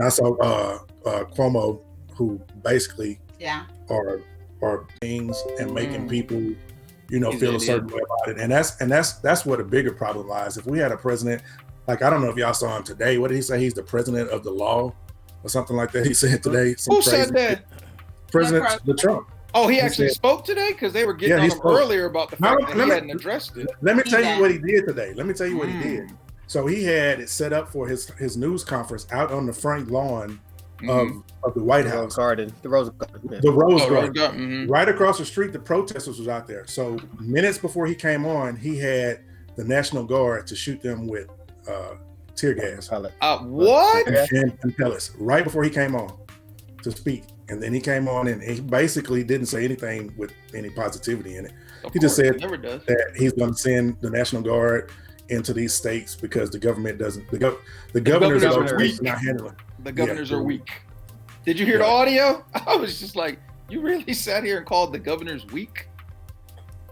I saw Cuomo, who basically are things and making people feel a certain way about it, and that's where the bigger problem lies. If we had a president, like, I don't know if y'all saw him today, what did he say? He's the president of the law. or something like that. He said today. Who said that? President Trump. Oh, he actually spoke today because they were getting on him earlier about the fact that he hadn't addressed it. Let me tell you what he did today. He did. So he had it set up for his news conference out on the front lawn of the White House. The Rose Garden. Yeah. The Rose Garden. Right across the street, the protesters was out there. So minutes before he came on, he had the National Guard to shoot them with tear gas. What? And pellets. Right before he came on to speak. And then he came on and he basically didn't say anything with any positivity in it. He just said that he's going to send the National Guard into these states because the government doesn't. The governors are not handling. The governors are weak. Did you hear the audio? I was just like, you really sat here and called the governors weak?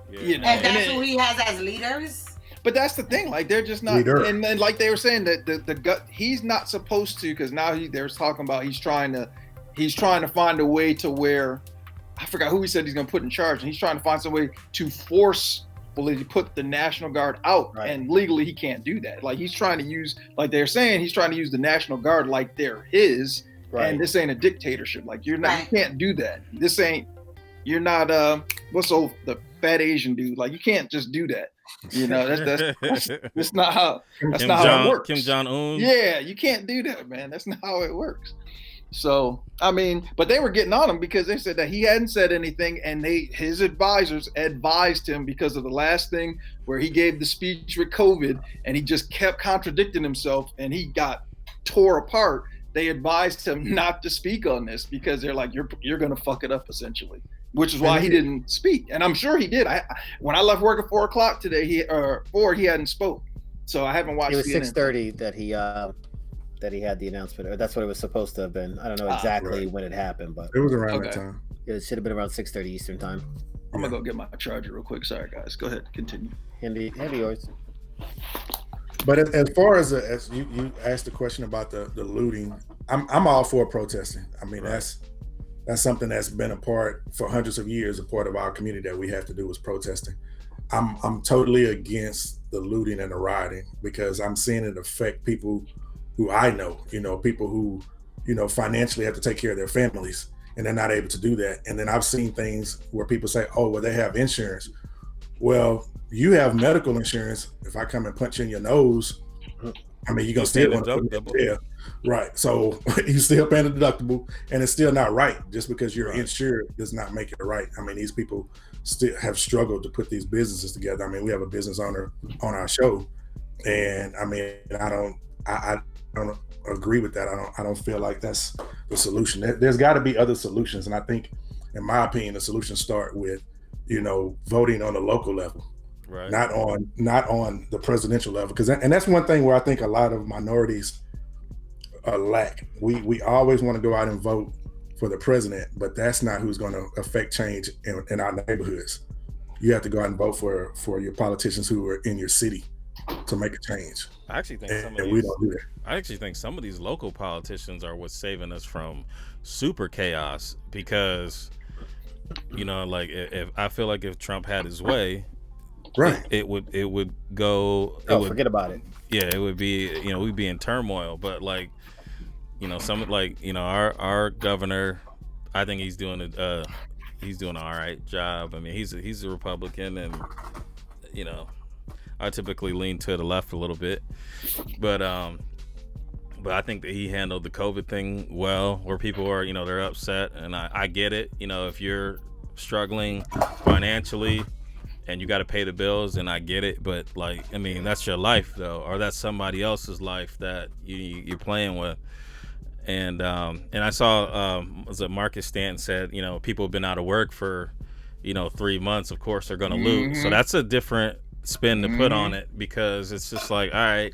Yeah. You know, and that's who he has as leaders. But that's the thing, like they're just not, and then like they were saying that he's not supposed to, because now they're talking about he's trying to find a way to where, I forgot who he said he's going to put in charge, and he's trying to find some way to forcefully put the National Guard out, and legally he can't do that. Like he's trying to use, like they're saying, he's trying to use the National Guard like they're his, and this ain't a dictatorship. Like you're not, you can't do that. You're not the fat Asian dude. Like you can't just do that. You know, that's not how it works. Kim Jong-un. Yeah, you can't do that, man. That's not how it works. So, I mean, but they were getting on him because they said that he hadn't said anything, and his advisors advised him because of the last thing where he gave the speech with COVID and he just kept contradicting himself and he got tore apart. They advised him not to speak on this because they're like, you're going to fuck it up essentially, which is why he didn't speak. And I'm sure he did. When I left work at 4:00 today, he hadn't spoke. So I haven't watched. It was 6:30 that he had the announcement, or that's what it was supposed to have been. I don't know exactly when it happened, but it was around that time. It should have been around 6:30 Eastern time. I'm gonna go get my charger real quick. Sorry guys, go ahead, continue. Hand yours. But as far as you asked the question about the looting, I'm all for protesting. I mean that's something that's been a part for hundreds of years, a part of our community that we have to do is protesting. I'm totally against the looting and the rioting because I'm seeing it affect people who I know, people who, financially have to take care of their families and they're not able to do that. And then I've seen things where people say, oh, well, they have insurance. Well, you have medical insurance. If I come and punch you in your nose, I mean, you're going to still want to put me in jail. Right. So you still paying a deductible and it's still not right. Just because you're insured does not make it right. I mean, these people still have struggled to put these businesses together. I mean, we have a business owner on our show and I mean, I don't agree with that. I don't feel like that's the solution. There's got to be other solutions. And I think, in my opinion, the solutions start with, voting on the local level. Right. Not on the presidential level, and that's one thing where I think a lot of minorities lack. We always want to go out and vote for the president, but that's not who's going to affect change in our neighborhoods. You have to go out and vote for your politicians who are in your city to make a change. I actually think we don't do that. I actually think some of these local politicians are what's saving us from super chaos because, like if I feel like if Trump had his way. Right. It would go. Forget about it. Yeah, it would be. We'd be in turmoil. But our governor, I think he's doing an all right job. I mean, he's a Republican, and I typically lean to the left a little bit, but I think that he handled the COVID thing well. Where people are, they're upset, and I get it. If you're struggling financially. And you got to pay the bills, and I get it, but that's your life though, or that's somebody else's life that you're playing with. And I saw was it Marcus Stanton said, people have been out of work for 3 months. Of course they're gonna loot. So that's a different spin to put on it because it's just like, all right.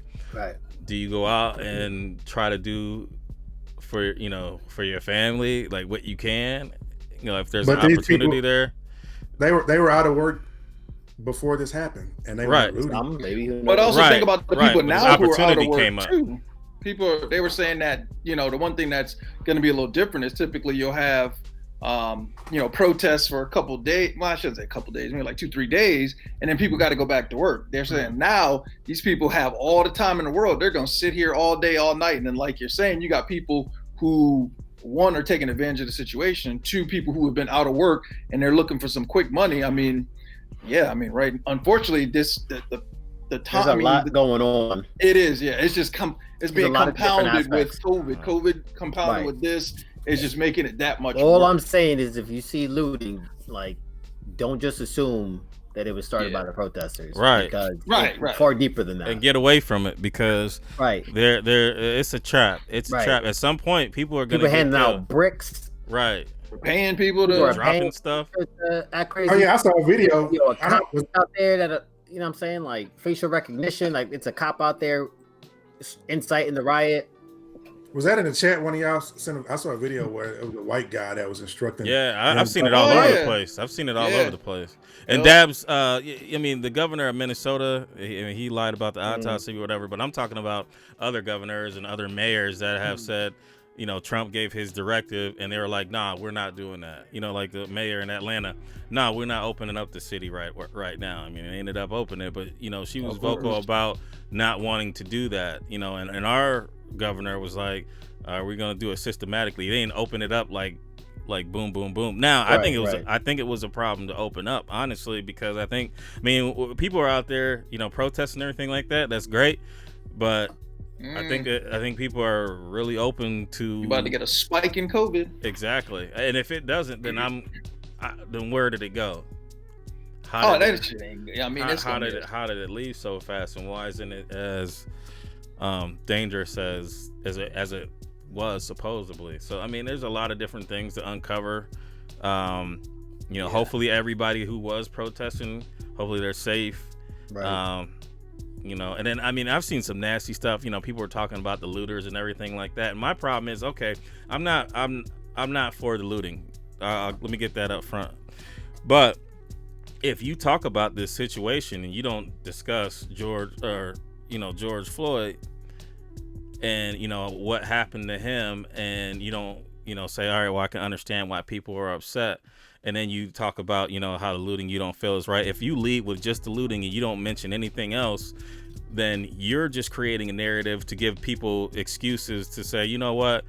Do you go out and try to do for your family like what you can? If there's an opportunity there. They were out of work before this happened, and they were looting. But also think about the people now who are out of work too. People, they were saying that the one thing that's going to be a little different is typically you'll have protests for a couple of days. Well, I shouldn't say a couple of days, maybe like 2-3 days, and then people got to go back to work. They're saying now these people have all the time in the world. They're going to sit here all day, all night, and then like you're saying, you got people who, one, are taking advantage of the situation, two, people who have been out of work and they're looking for some quick money. I mean, right. Unfortunately, the time, there's a lot going on. It is, yeah. It's just it's being compounded with COVID. COVID compounded Right. with this is just making it that much All worse. I'm saying is, if you see looting, like, don't just assume that it was started by the protesters, right? Because right. far deeper than that, and get away from it, because there it's a trap. It's a trap. At some point, people are going to handing out bricks, We're paying people to dropping stuff. Act crazy. Oh yeah, I saw a video. A cop out there that you know what I'm saying, like facial recognition, like it's a cop out there inciting the riot. Was that in the chat? One of y'all sent? I saw a video where it was a white guy that was instructing. Yeah, I've seen it all over the place. I've seen it all over the place. And Dabs, I mean, the governor of Minnesota, he lied about the autopsy or whatever, but I'm talking about other governors and other mayors that have said, you know, Trump gave his directive and they were like, nah, we're not doing that. You know, like the mayor in Atlanta, nah, we're not opening up the city right now. I mean, it ended up opening it, but, you know, she was vocal about not wanting to do that, you know, and our governor was like, we're going to do it systematically. They didn't open it up like boom, boom, boom. Now, I think it was a problem to open up, honestly, because I mean, people are out there, you know, protesting and everything like that. That's great. But I think people are really open to. You're about to get a spike in COVID. Exactly, and if it doesn't, then then where did it go? How did it leave so fast, and why isn't it as dangerous as it was supposedly? So I mean, there's a lot of different things to uncover. You know, hopefully everybody who was protesting, hopefully they're safe. Right. You know, and then, I mean, I've seen some nasty stuff. You know, people were talking about the looters and everything like that. And my problem is, okay, I'm not for the looting. Let me get that up front. But if you talk about this situation and you don't discuss George Floyd and, you know, what happened to him, and you don't, you know, say, all right, well, I can understand why people are upset. And then you talk about, you know, how the looting you don't feel is right. If you lead with just the looting and you don't mention anything else, then you're just creating a narrative to give people excuses to say, you know what,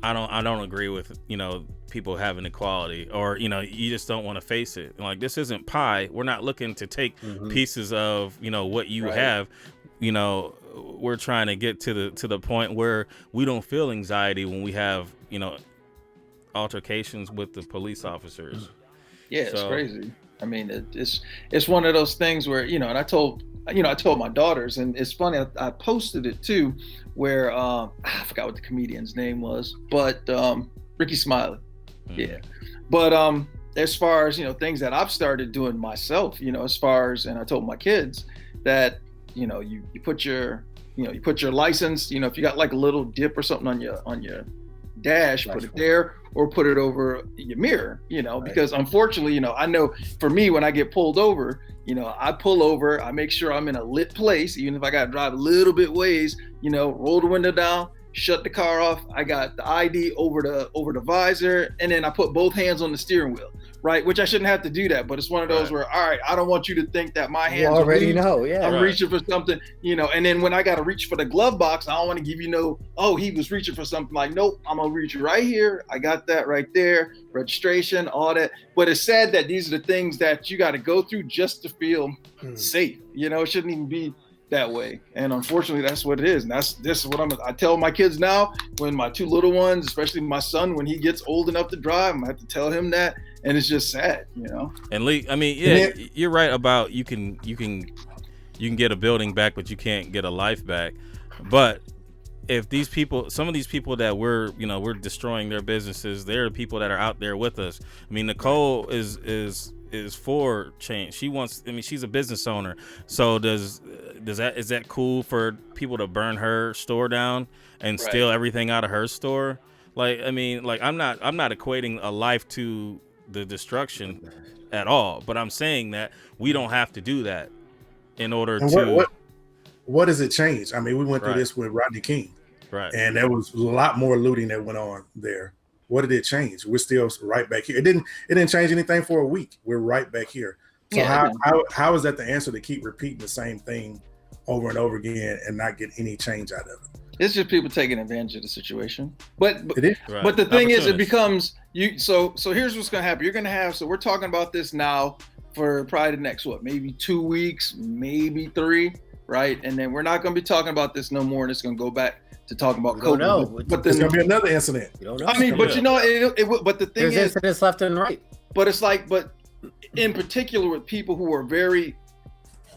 I don't agree with, you know, people having equality, or, you know, you just don't want to face it. Like, this isn't pie. We're not looking to take pieces of, you know, what you have. You know, we're trying to get to the point where we don't feel anxiety when we have, you know, altercations with the police officers. Yeah, it's crazy. I mean, it's one of those things where, you know, and I told my daughters, and it's funny, I posted it too, where I forgot what the comedian's name was, but Ricky Smiley. Yeah. But as far as, you know, things that I've started doing myself, you know, as far as, and I told my kids that, you know, you put your license, you know, if you got like a little dip or something on your dash, put it there, or put it over your mirror, you know, because unfortunately, you know, I know for me, when I get pulled over, you know, I pull over, I make sure I'm in a lit place, even if I got to drive a little bit ways, you know, roll the window down, shut the car off. I got the ID over the visor, and then I put both hands on the steering wheel, right? Which I shouldn't have to do that, but it's one of those where, all right, I don't want you to think that my hands are loose. I'm reaching for something, you know, and then when I got to reach for the glove box, I don't want to give you no, oh, he was reaching for something. Like, nope, I'm going to reach right here. I got that right there, registration, all that. But it's sad that these are the things that you got to go through just to feel safe. You know, it shouldn't even be that way, and unfortunately that's what it is. And this is what I tell my kids now, when my two little ones, especially my son, when he gets old enough to drive, I'm gonna have to tell him that, and it's just sad, you know. And Lee, I mean, yeah, you're right about you can get a building back, but you can't get a life back. But if some of these people that we're destroying their businesses, they're the people that are out there with us. I mean, Nicole is for change. She's a business owner. So is that cool for people to burn her store down and steal everything out of her store? Like, I mean, like, I'm not equating a life to the destruction at all, but I'm saying that we don't have to do that in order to. What does it change? I mean, we went through this with Rodney King, and there was a lot more looting that went on there. What did it change? We're still right back here. It didn't change anything for a week. We're right back here. So how is that the answer to keep repeating the same thing over and over again and not get any change out of it? It's just people taking advantage of the situation. But It is. Right. but the thing is, it Opportunists. becomes but It is. Right. but the thing is, it Opportunists. becomes you. So here's what's gonna happen. You're gonna have. So we're talking about this now for probably the next maybe 2 weeks, maybe 3, right? And then we're not gonna be talking about this no more, and it's gonna go back to talking about We don't COVID. know. But There's then, gonna be another incident. You don't know. I mean, but Yeah. you know, but the thing There's is, incidents left and right. but it's like, but in particular with people who are very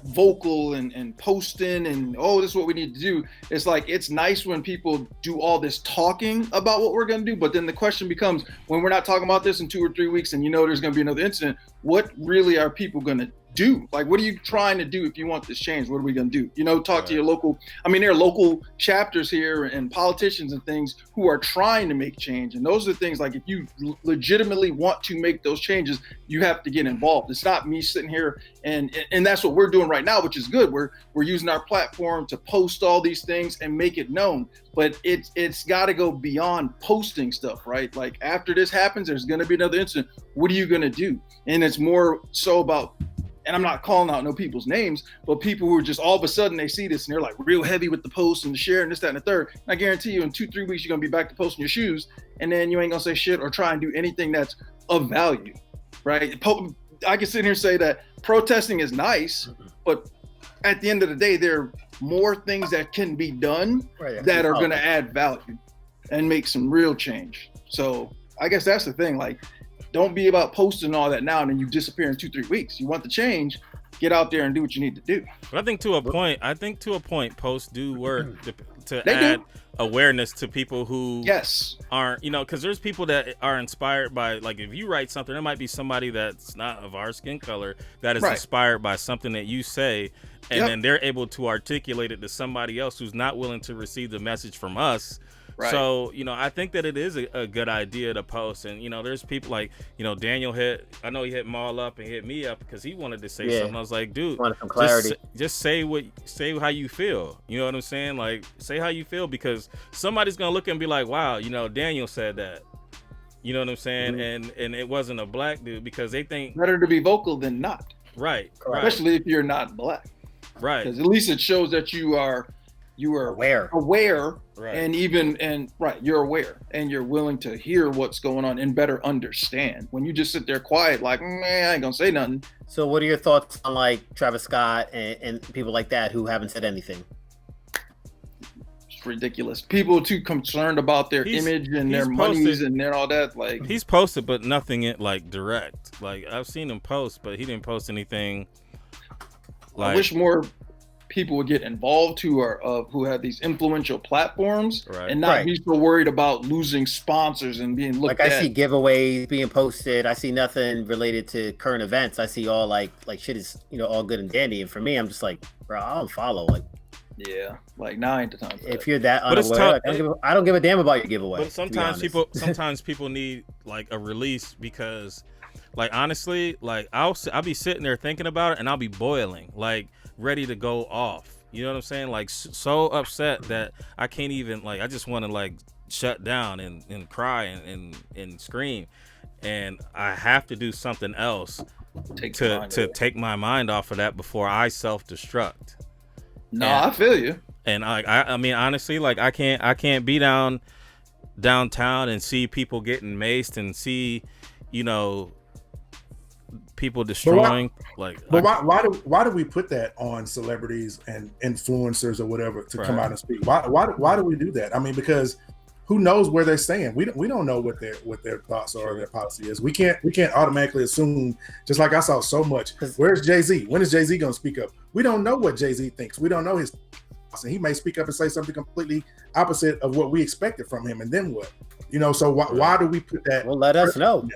vocal and posting and this is what we need to do. It's like, it's nice when people do all this talking about what we're going to do, but then the question becomes, when we're not talking about this in 2 or 3 weeks and there's going to be another incident, what really are people going to do? Like, what are you trying to do if you want this change? What are we going to do? Talk to your local. I mean, there are local chapters here and politicians and things who are trying to make change. And those are things like, if you legitimately want to make those changes, you have to get involved. It's not me sitting here and that's what we're doing right now, which is good. We're using our platform to post all these things and make it known. But it's got to go beyond posting stuff, right? Like, after this happens, there's going to be another incident. What are you going to do? And it's more so about, and I'm not calling out no people's names, but people who are just all of a sudden they see this and they're like real heavy with the post and the share and this, that, and the third. And I guarantee you in 2-3 weeks, you're going to be back to posting your shoes, and then you ain't going to say shit or try and do anything that's of value, right? I can sit here and say that protesting is nice, but at the end of the day, there are more things that can be done that are going to add value and make some real change. So I guess that's the thing. Like, don't be about posting all that now and then you disappear in 2-3 weeks. You want the change, get out there and do what you need to do. But I think to a point, posts do work to add awareness to people who aren't, because there's people that are inspired by, like, if you write something, there might be somebody that's not of our skin color that is inspired by something that you say, and then they're able to articulate it to somebody else who's not willing to receive the message from us. Right. So, I think that it is a good idea to post. And, there's people like, Daniel I know he hit Maul up and hit me up because he wanted to say something. I was like, dude, wanted some clarity. Just say how you feel. You know what I'm saying? Like, say how you feel, because somebody's going to look and be like, wow, Daniel said that. You know what I'm saying? Mm-hmm. And it wasn't a black dude, because they think better to be vocal than not. Right. Especially if you're not black. Right. Because at least it shows that you are aware, and you're aware and you're willing to hear what's going on and better understand. When you just sit there quiet, like, man, I ain't gonna say nothing. So what are your thoughts on, like, Travis Scott and people like that who haven't said anything? It's ridiculous. People too concerned about their image and their monies and all that. Like, he's posted, but nothing like direct. Like, I've seen him post, but he didn't post anything. Like, I wish more people would get involved who have these influential platforms and not be so worried about losing sponsors and being looked at. Like, I see giveaways being posted. I see nothing related to current events. I see all like shit is, all good and dandy. And for me, I'm just like, bro, I don't follow. Like, like, now ain't the time for if you're that unaware, I don't give a damn about your giveaway. But sometimes people need, like, a release, because, like, honestly, like, I'll be sitting there thinking about it and I'll be boiling, like, ready to go off. You know what I'm saying? Like, so upset that I can't even, like, I just want to, like, shut down and cry and scream. And I have to do something else to take my mind off of that before I self-destruct. I feel you. And I mean, honestly, like, I can't be downtown and see people getting maced and see, people destroying. Why do we put that on celebrities and influencers or whatever to come out and speak? Why do we do that? I mean, because who knows where they're staying? We don't know what their thoughts or their policy is. We can't automatically assume. Just like I saw so much. Where's Jay-Z? When is Jay-Z going to speak up? We don't know what Jay-Z thinks. We don't know his thoughts, and he may speak up and say something completely opposite of what we expected from him. And then what? So why do we put that? Well, let us know.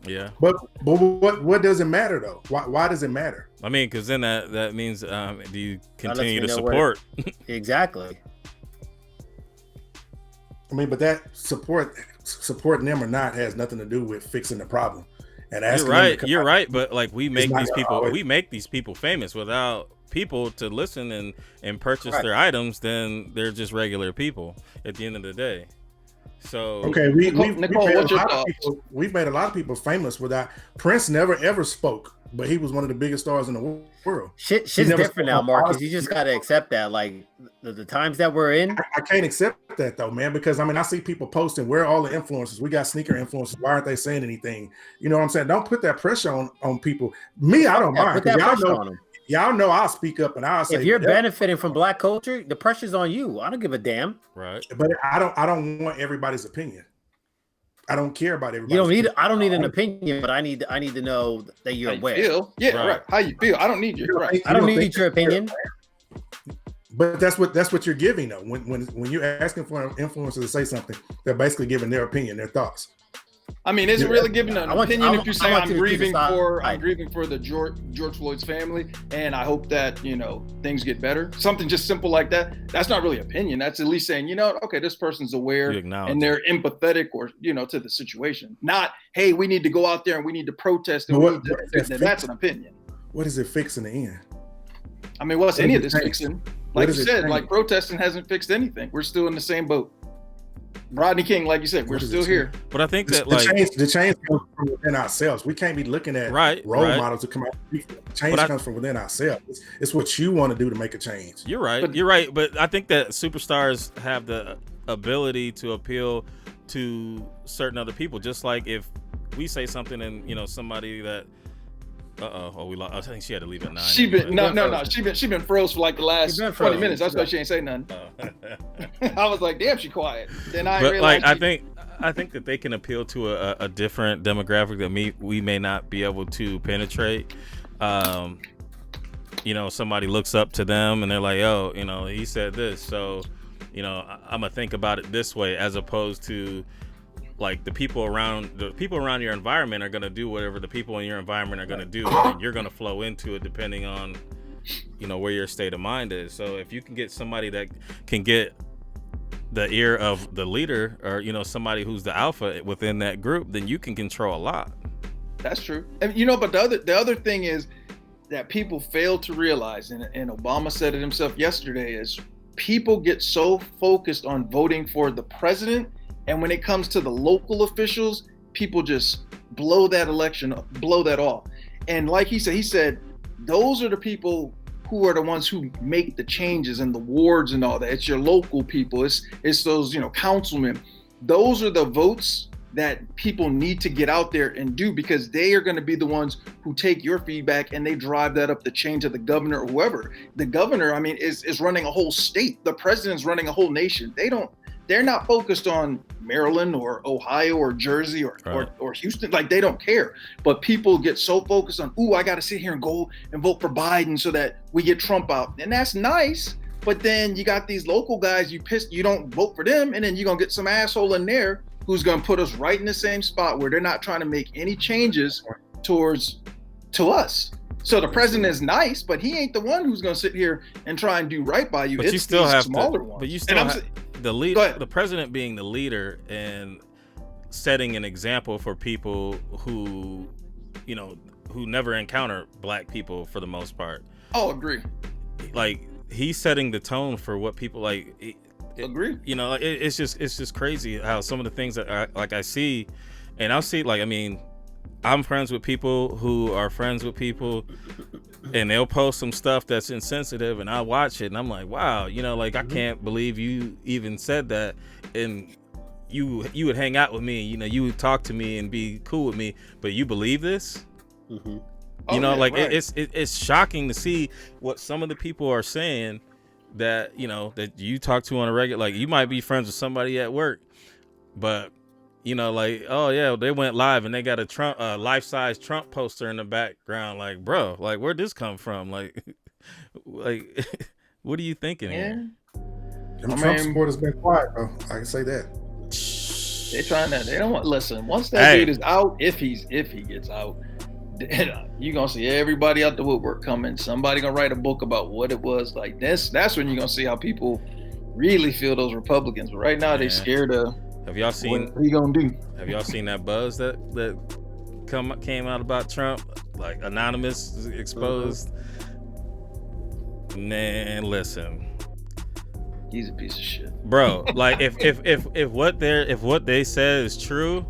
Yeah. But what does it matter though? Why does it matter? I mean, because then that means do you continue to support? Exactly. I mean, but that supporting them or not has nothing to do with fixing the problem. And you're right. But, like, we make these people famous without people to listen and purchase their items. Then they're just regular people at the end of the day. So we've made a lot of people famous without. Prince never ever spoke but he was one of the biggest stars in the world. Shit's never different saw now, no Marcus. positive. You just gotta accept that. Like the times that we're in. I can't accept that though, man, because I mean I see people posting, where are all the influencers? We got sneaker influencers. Why aren't they saying anything? You know what I'm saying? Don't put that pressure on people. Me, I don't mind, Put that because pressure on them. y'all know I'll speak up and I'll say, If you're benefiting from Black culture, the pressure's on you. I don't give a damn. Right. But I don't want everybody's opinion. I don't care about everybody. You don't need. I don't need an opinion, but I need to know that you're How aware. you feel? Yeah, right. How you feel? I don't need your right. I don't need your opinion. But that's what you're giving though. When you're asking for an influencer to say something, they're basically giving their opinion, their thoughts. I mean, is it really giving an opinion if you say I'm grieving for the George Floyd's family, and I hope that things get better? Something just simple like that. That's not really opinion. That's at least saying, okay, this person's aware and they're empathetic or to the situation. Not, hey, we need to go out there and we need to protest. And that's an opinion. What is it fix in the end? I mean, what's any of this fixing? Like you said, like protesting hasn't fixed anything. We're still in the same boat. Rodney King, like you said, we're still here. But I think that the change comes from within ourselves. We can't be looking at role models to come out. Change comes from within ourselves. It's what you want to do to make a change. You're right. But I think that superstars have the ability to appeal to certain other people. Just like if we say something and somebody that I think she had to leave at 9. She been froze for like the last 20 minutes. That's why she ain't say nothing. I was like, damn, she quiet. Then I realized. I think that they can appeal to a different demographic that we may not be able to penetrate. Somebody looks up to them and they're like, oh, he said this, so I'm gonna think about it this way, as opposed to like the people around your environment are going to do whatever the people in your environment are going to do, and you're going to flow into it depending on where your state of mind is. So if you can get somebody that can get the ear of the leader, or somebody who's the alpha within that group, then you can control a lot. That's true. And but the other thing is that people fail to realize, and Obama said it himself yesterday, is people get so focused on voting for the president, and when it comes to the local officials, people just blow that off. And like he said, those are the people who are the ones who make the changes in the wards and all that. It's your local people. It's those, councilmen. Those are the votes that people need to get out there and do, because they are going to be the ones who take your feedback and they drive that up the chain to the governor or whoever. The governor, is running a whole state. The president's running a whole nation. They're not focused on Maryland or Ohio or Jersey or Houston. Like, they don't care. But people get so focused on, I got to sit here and go and vote for Biden so that we get Trump out. And that's nice. But then you got these local guys, you don't vote for them. And then you're going to get some asshole in there who's going to put us right in the same spot where they're not trying to make any changes to us. So the president is nice, but he ain't the one who's going to sit here and try and do right by you. But you still have smaller ones. But you still have the leader, the president being the leader and setting an example for people who never encounter black people for the most part. Oh, agree. Like, he's setting the tone for what people like. Agree. It's just crazy how some of the things that I see, and I'll see, I'm friends with people who are friends with people, and they'll post some stuff that's insensitive, and I watch it and I'm like, wow, I can't believe you even said that, and you would hang out with me, you would talk to me and be cool with me, but you believe this? Mm-hmm. It's shocking to see what some of the people are saying that that you talk to on a regular. Like, you might be friends with somebody at work, but oh yeah, they went live and they got a Trump life-size Trump poster in the background. Like, bro, like, where'd this come from? Like what are you thinking here? Trump supporters been quiet, though. I can say that. They don't want, listen, once that dude is out, if he gets out, you're gonna see everybody out the woodwork coming. Somebody gonna write a book about what it was like. That's when you're gonna see how people really feel those Republicans. But right now, they scared of. Have y'all seen? What he gonna do? Have y'all seen that buzz that came out about Trump? Like, anonymous exposed. Man, listen. He's a piece of shit, bro. Like, if what they said is true,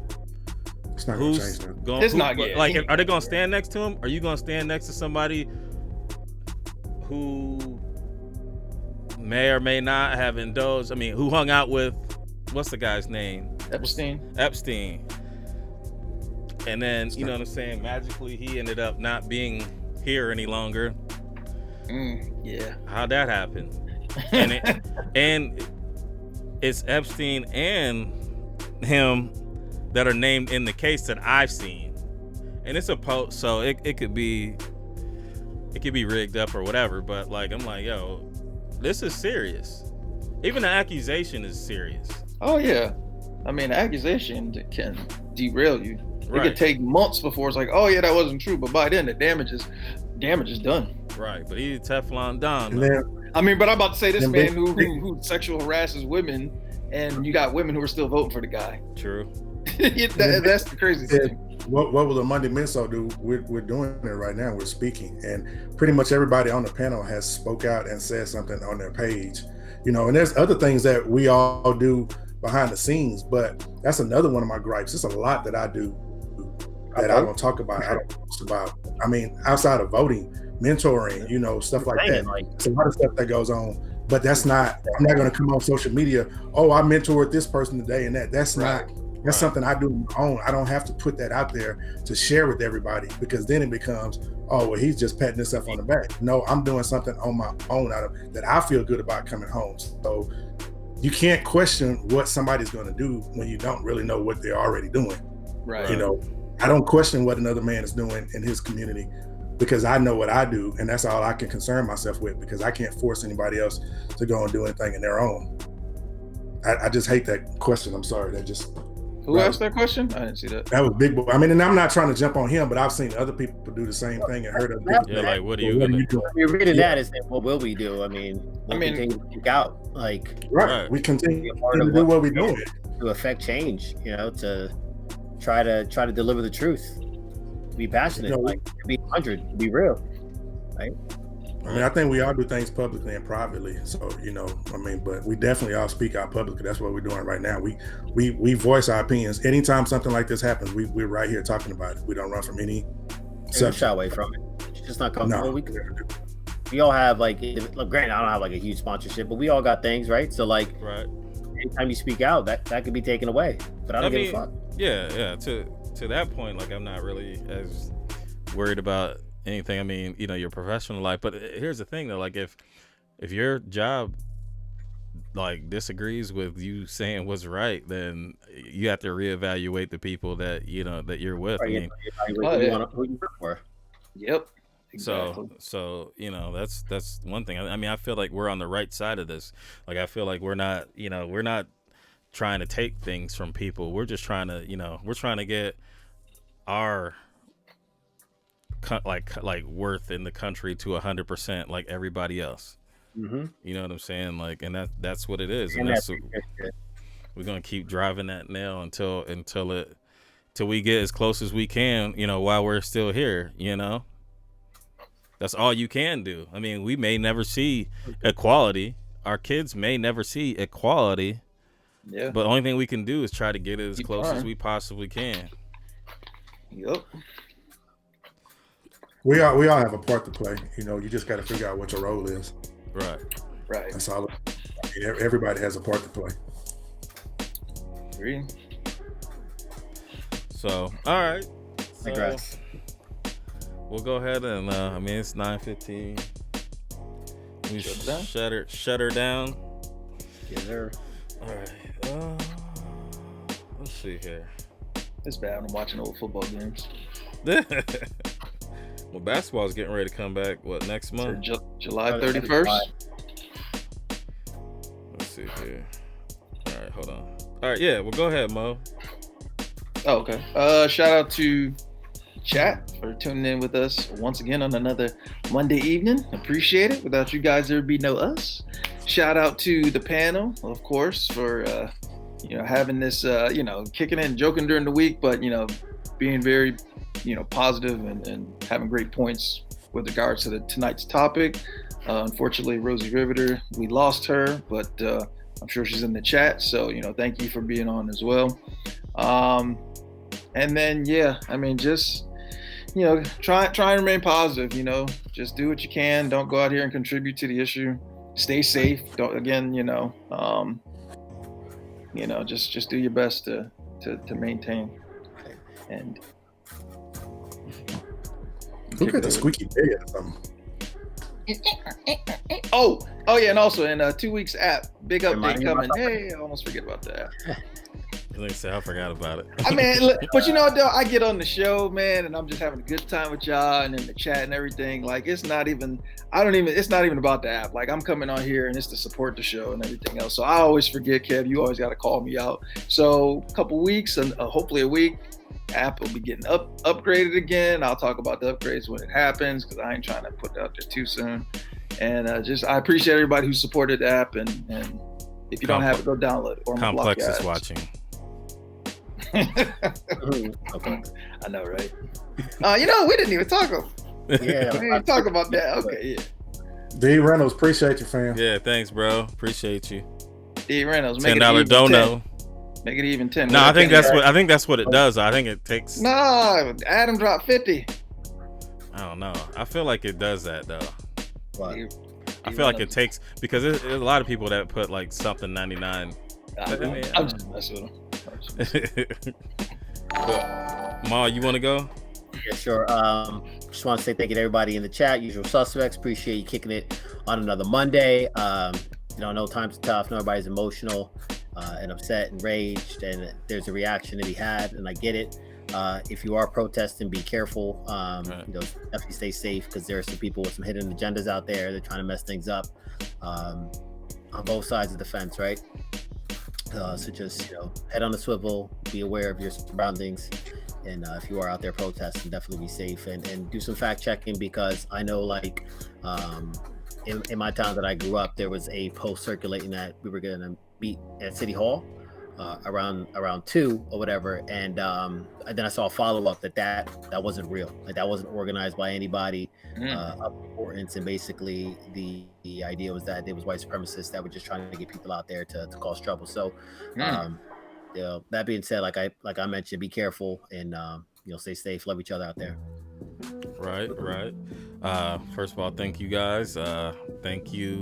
It's not going to change that. It's not good. Like, are they going to stand next to him? Are you going to stand next to somebody who may or may not have indulged? I mean, who hung out with, what's the guy's name? Epstein. And then, you know what I'm saying? Magically, he ended up not being here any longer. Yeah. How'd that happen? And it's Epstein and him that are named in the case that I've seen. And it's a post, so it could be rigged up or whatever. But like, I'm like, yo, this is serious. Even the accusation is serious. Oh yeah. I mean, the accusation can derail you. It could take months before it's like, oh yeah, that wasn't true. But by then, the damage is done. Right, but he's Teflon Don. I mean, but I'm about to say this man who sexual harasses women, and you got women who are still voting for the guy. True. That's the crazy thing. What will the Monday Midsole do? We're doing it right now. We're speaking, and pretty much everybody on the panel has spoke out and said something on their page. You know, and there's other things that we all do behind the scenes, but that's another one of my gripes. There's a lot that I do that I don't talk about. I don't post about. I mean, outside of voting, mentoring, you know, stuff like that. It's a lot of stuff that goes on, but that's not. I'm not going to come on social media. Oh, I mentored this person today, and that's not. That's something I do on my own. I don't have to put that out there to share with everybody, because then it becomes, oh, well, he's just patting himself on the back. No, I'm doing something on my own that I feel good about coming home. So you can't question what somebody's going to do when you don't really know what they're already doing. Right. You know, I don't question what another man is doing in his community, because I know what I do, and that's all I can concern myself with, because I can't force anybody else to go and do anything in their own. I just hate that question. I'm sorry. Who asked that question? I didn't see that. That was Big Boy. I mean, and I'm not trying to jump on him, but I've seen other people do the same thing and heard of people. Yeah, like, what are you doing? You're reading that as what will we do? I mean, continue to speak out, like we continue to do what we're doing to affect change. You know, to try to deliver the truth, to be passionate, like to be 100, to be real, right? I mean, I think we all do things publicly and privately. So, you know, I mean, but we definitely all speak out publicly. That's what we're doing right now. We voice our opinions. Anytime something like this happens, we're right here talking about it. We don't run from any shy away from it. It's just not comfortable. No. We all have, like, granted, I don't have like a huge sponsorship, but we all got things, right? So like, anytime you speak out, that could be taken away. But I don't give a fuck. Yeah. To that point, like, I'm not really as worried about anything. I mean, you know, your professional life, but here's the thing though, like if your job like disagrees with you saying what's right, then you have to reevaluate the people that you know that you're with. I mean, who you work for. Yep. Exactly. So you know that's one thing. I mean, I feel like we're on the right side of this. Like, I feel like we're not trying to take things from people. We're just trying to get our like worth in the country to 100%, like everybody else. Mm-hmm. You know what I'm saying? Like, and that's what it is. And that's we're gonna keep driving that nail until we get as close as we can. You know, while we're still here. You know, that's all you can do. I mean, we may never see equality. Our kids may never see equality. Yeah. But the only thing we can do is try to get it as close as we possibly can. Yep. We all have a part to play. You know, you just got to figure out what your role is. Right. That's all. I mean, everybody has a part to play. Agree. So, all right. Congrats. We'll go ahead and I mean, it's 9:15. We shut her down. Yes, sir. All right. Let's see here. It's bad. I'm watching old football games. Well, basketball's getting ready to come back. What, next month? July 31st. Let's see here. All right, hold on. All right, yeah. Well, go ahead, Mo. Oh, okay. Shout out to chat for tuning in with us once again on another Monday evening. Appreciate it. Without you guys, there'd be no us. Shout out to the panel, of course, for having this kicking in, joking during the week, but being very positive and having great points with regards to tonight's topic. Unfortunately, Rosie Riveter, we lost her, but I'm sure she's in the chat, so thank you for being on as well. And then, just, try and remain positive, just do what you can. Don't go out here and contribute to the issue. Stay safe. Don't, again, just do your best to maintain. And who got the squeaky pig or something? Oh yeah, and also in 2 weeks app, big update coming. Hey, I almost forget about that. Like I said, I forgot about it. I mean, look, but you know what though? I get on the show, man, and I'm just having a good time with y'all and in the chat and everything. Like it's not even about the app. Like I'm coming on here and it's to support the show and everything else. So I always forget, Kev, you always got to call me out. So a couple weeks and hopefully a week, app will be getting upgraded again. I'll talk about the upgrades when it happens because I ain't trying to put it out there too soon. And I appreciate everybody who supported the app. And if you don't have it, go download it. Or Complex is watching. Okay. I know, right? We didn't even talk about. Yeah, we didn't talk about that. Okay, yeah. D Reynolds, appreciate you, fam. Yeah, thanks, bro. Appreciate you. D Reynolds, $10 dono. Make it even 10. No, I think that's what it does. I think it takes. No, Adam dropped 50. I don't know. I feel like it does that though. What? I feel like it takes because there's a lot of people that put like something 99. I'm just messing with him. Ma, you want to go? Yeah, sure. Just want to say thank you to everybody in the chat. Usual suspects. Appreciate you kicking it on another Monday. No times are tough. No, everybody's emotional and upset and raged, and there's a reaction to be had, and I get it. If you are protesting, be careful. Definitely stay safe because there are some people with some hidden agendas out there. They're trying to mess things up on both sides of the fence, right? So just head on the swivel, be aware of your surroundings, and if you are out there protesting, definitely be safe and do some fact checking because I know in my town that I grew up, there was a post circulating that we were going to meet at City Hall around 2 or whatever, and then I saw a follow up that wasn't real, like that wasn't organized by anybody of importance, and basically the idea was that it was white supremacists that were just trying to get people out there to cause trouble. So that being said, like I mentioned, be careful and stay safe, love each other out there. Right. First of all, thank you guys. Thank you,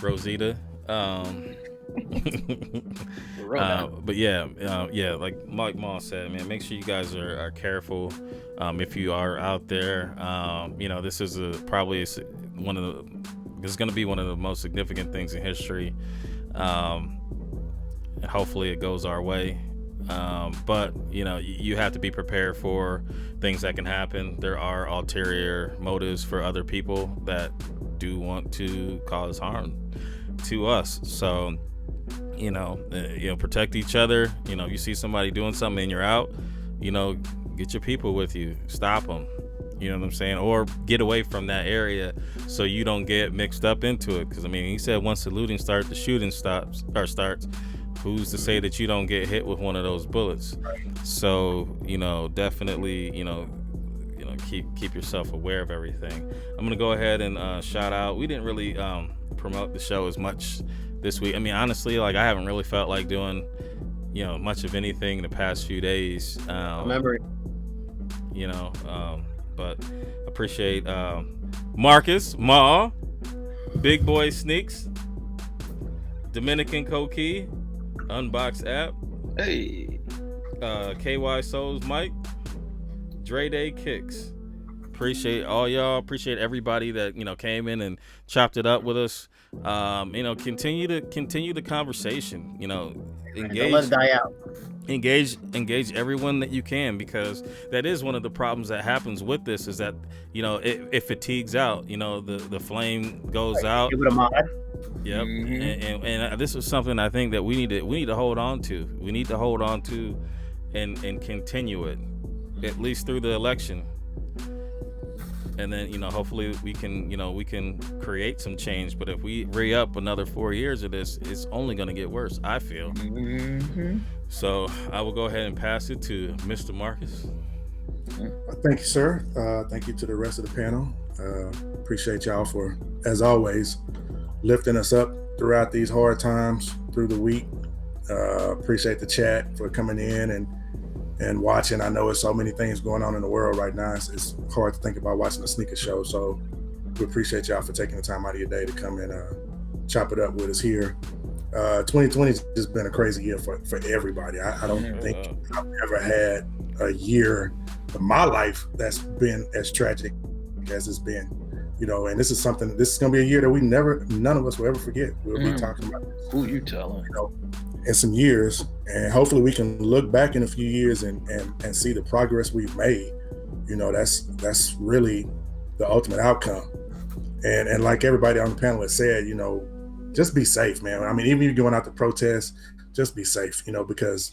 Rosita. But like Mike Maul said, man, make sure you guys are careful if you are out there. This is probably one of the This is going to be one of the most significant things in history. And hopefully it goes our way. But, you know, you have to be prepared for things that can happen. There are ulterior motives for other people that do want to cause harm to us. So, you know, protect each other. You know, you see somebody doing something and you're out, you know, get your people with you. Stop them. You know what I'm saying? Or get away from that area so you don't get mixed up into it. Because, I mean, he said once the looting starts, the shooting starts. Who's to say that you don't get hit with one of those bullets? So, you know, definitely, you know, keep yourself aware of everything. I'm gonna go ahead and shout out. We didn't really promote the show as much this week. I mean, honestly, like I haven't really felt like doing, you know, much of anything in the past few days. Remember, you know, but appreciate Marcus, Ma, Big Boy Sneaks, Dominican Coquille, Unbox App, hey, KY Souls Mike, Dre Day Kicks. Appreciate all y'all. Appreciate everybody that, you know, came in and chopped it up with us. You know, continue the conversation. You know, engage. Don't let it die out. Engage everyone that you can, because that is one of the problems that happens with this, is that, you know, it fatigues out. You know, the flame goes out. Give it a mod. Yep. Mm-hmm. And this is something I think that we need to hold on to. We need to hold on to and continue it at least through the election. And then, you know, hopefully we can create some change. But if we re-up another 4 years of this, it's only going to get worse, I feel. Mm-hmm. So I will go ahead and pass it to Mr. Marcus. Thank you, sir. Thank you to the rest of the panel. Appreciate y'all for, as always, lifting us up throughout these hard times through the week. Appreciate the chat for coming in and and watching. I know there's so many things going on in the world right now. It's hard to think about watching a sneaker show. So we appreciate y'all for taking the time out of your day to come and chop it up with us here. 2020 has just been a crazy year for everybody. I don't think I've ever had a year of my life that's been as tragic as it's been, you know, and this is going to be a year that none of us will ever forget. We'll be talking about this, Who you telling? you know, in some years, and hopefully we can look back in a few years and see the progress we've made. You know, that's really the ultimate outcome. And like everybody on the panel has said, you know, just be safe, man. I mean, even if you're going out to protest, just be safe, you know, because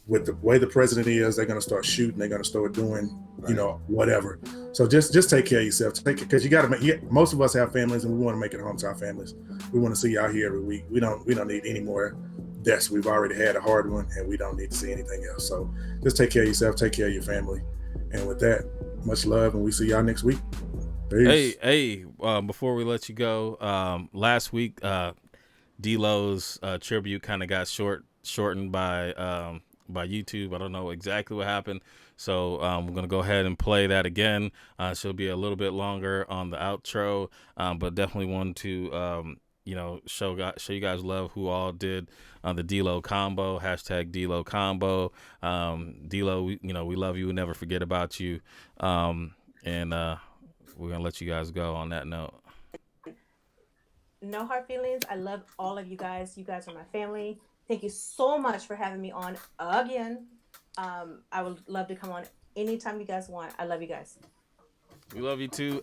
with the way the president is, they're going to start shooting, they're going to start doing, you know, whatever. So just take care of yourself. Because you got to make. Most of us have families, and we want to make it home to our families. We want to see y'all here every week. We don't need any more deaths. We've already had a hard one, and we don't need to see anything else. So just take care of yourself, take care of your family, and with that, much love, and we see y'all next week. Peace. Hey, before we let you go, last week D-Lo's tribute kind of got shortened by YouTube. I don't know exactly what happened, so we're gonna go ahead and play that again. She'll be a little bit longer on the outro, but definitely want to show you guys love who all did the D-Lo combo, hashtag D-Lo combo. D-Lo, we love you, we never forget about you, and we're gonna let you guys go on that note. No hard feelings. I love all of you guys. You guys are my family. Thank you so much for having me on again. I would love to come on anytime you guys want. I love you guys. We love you too.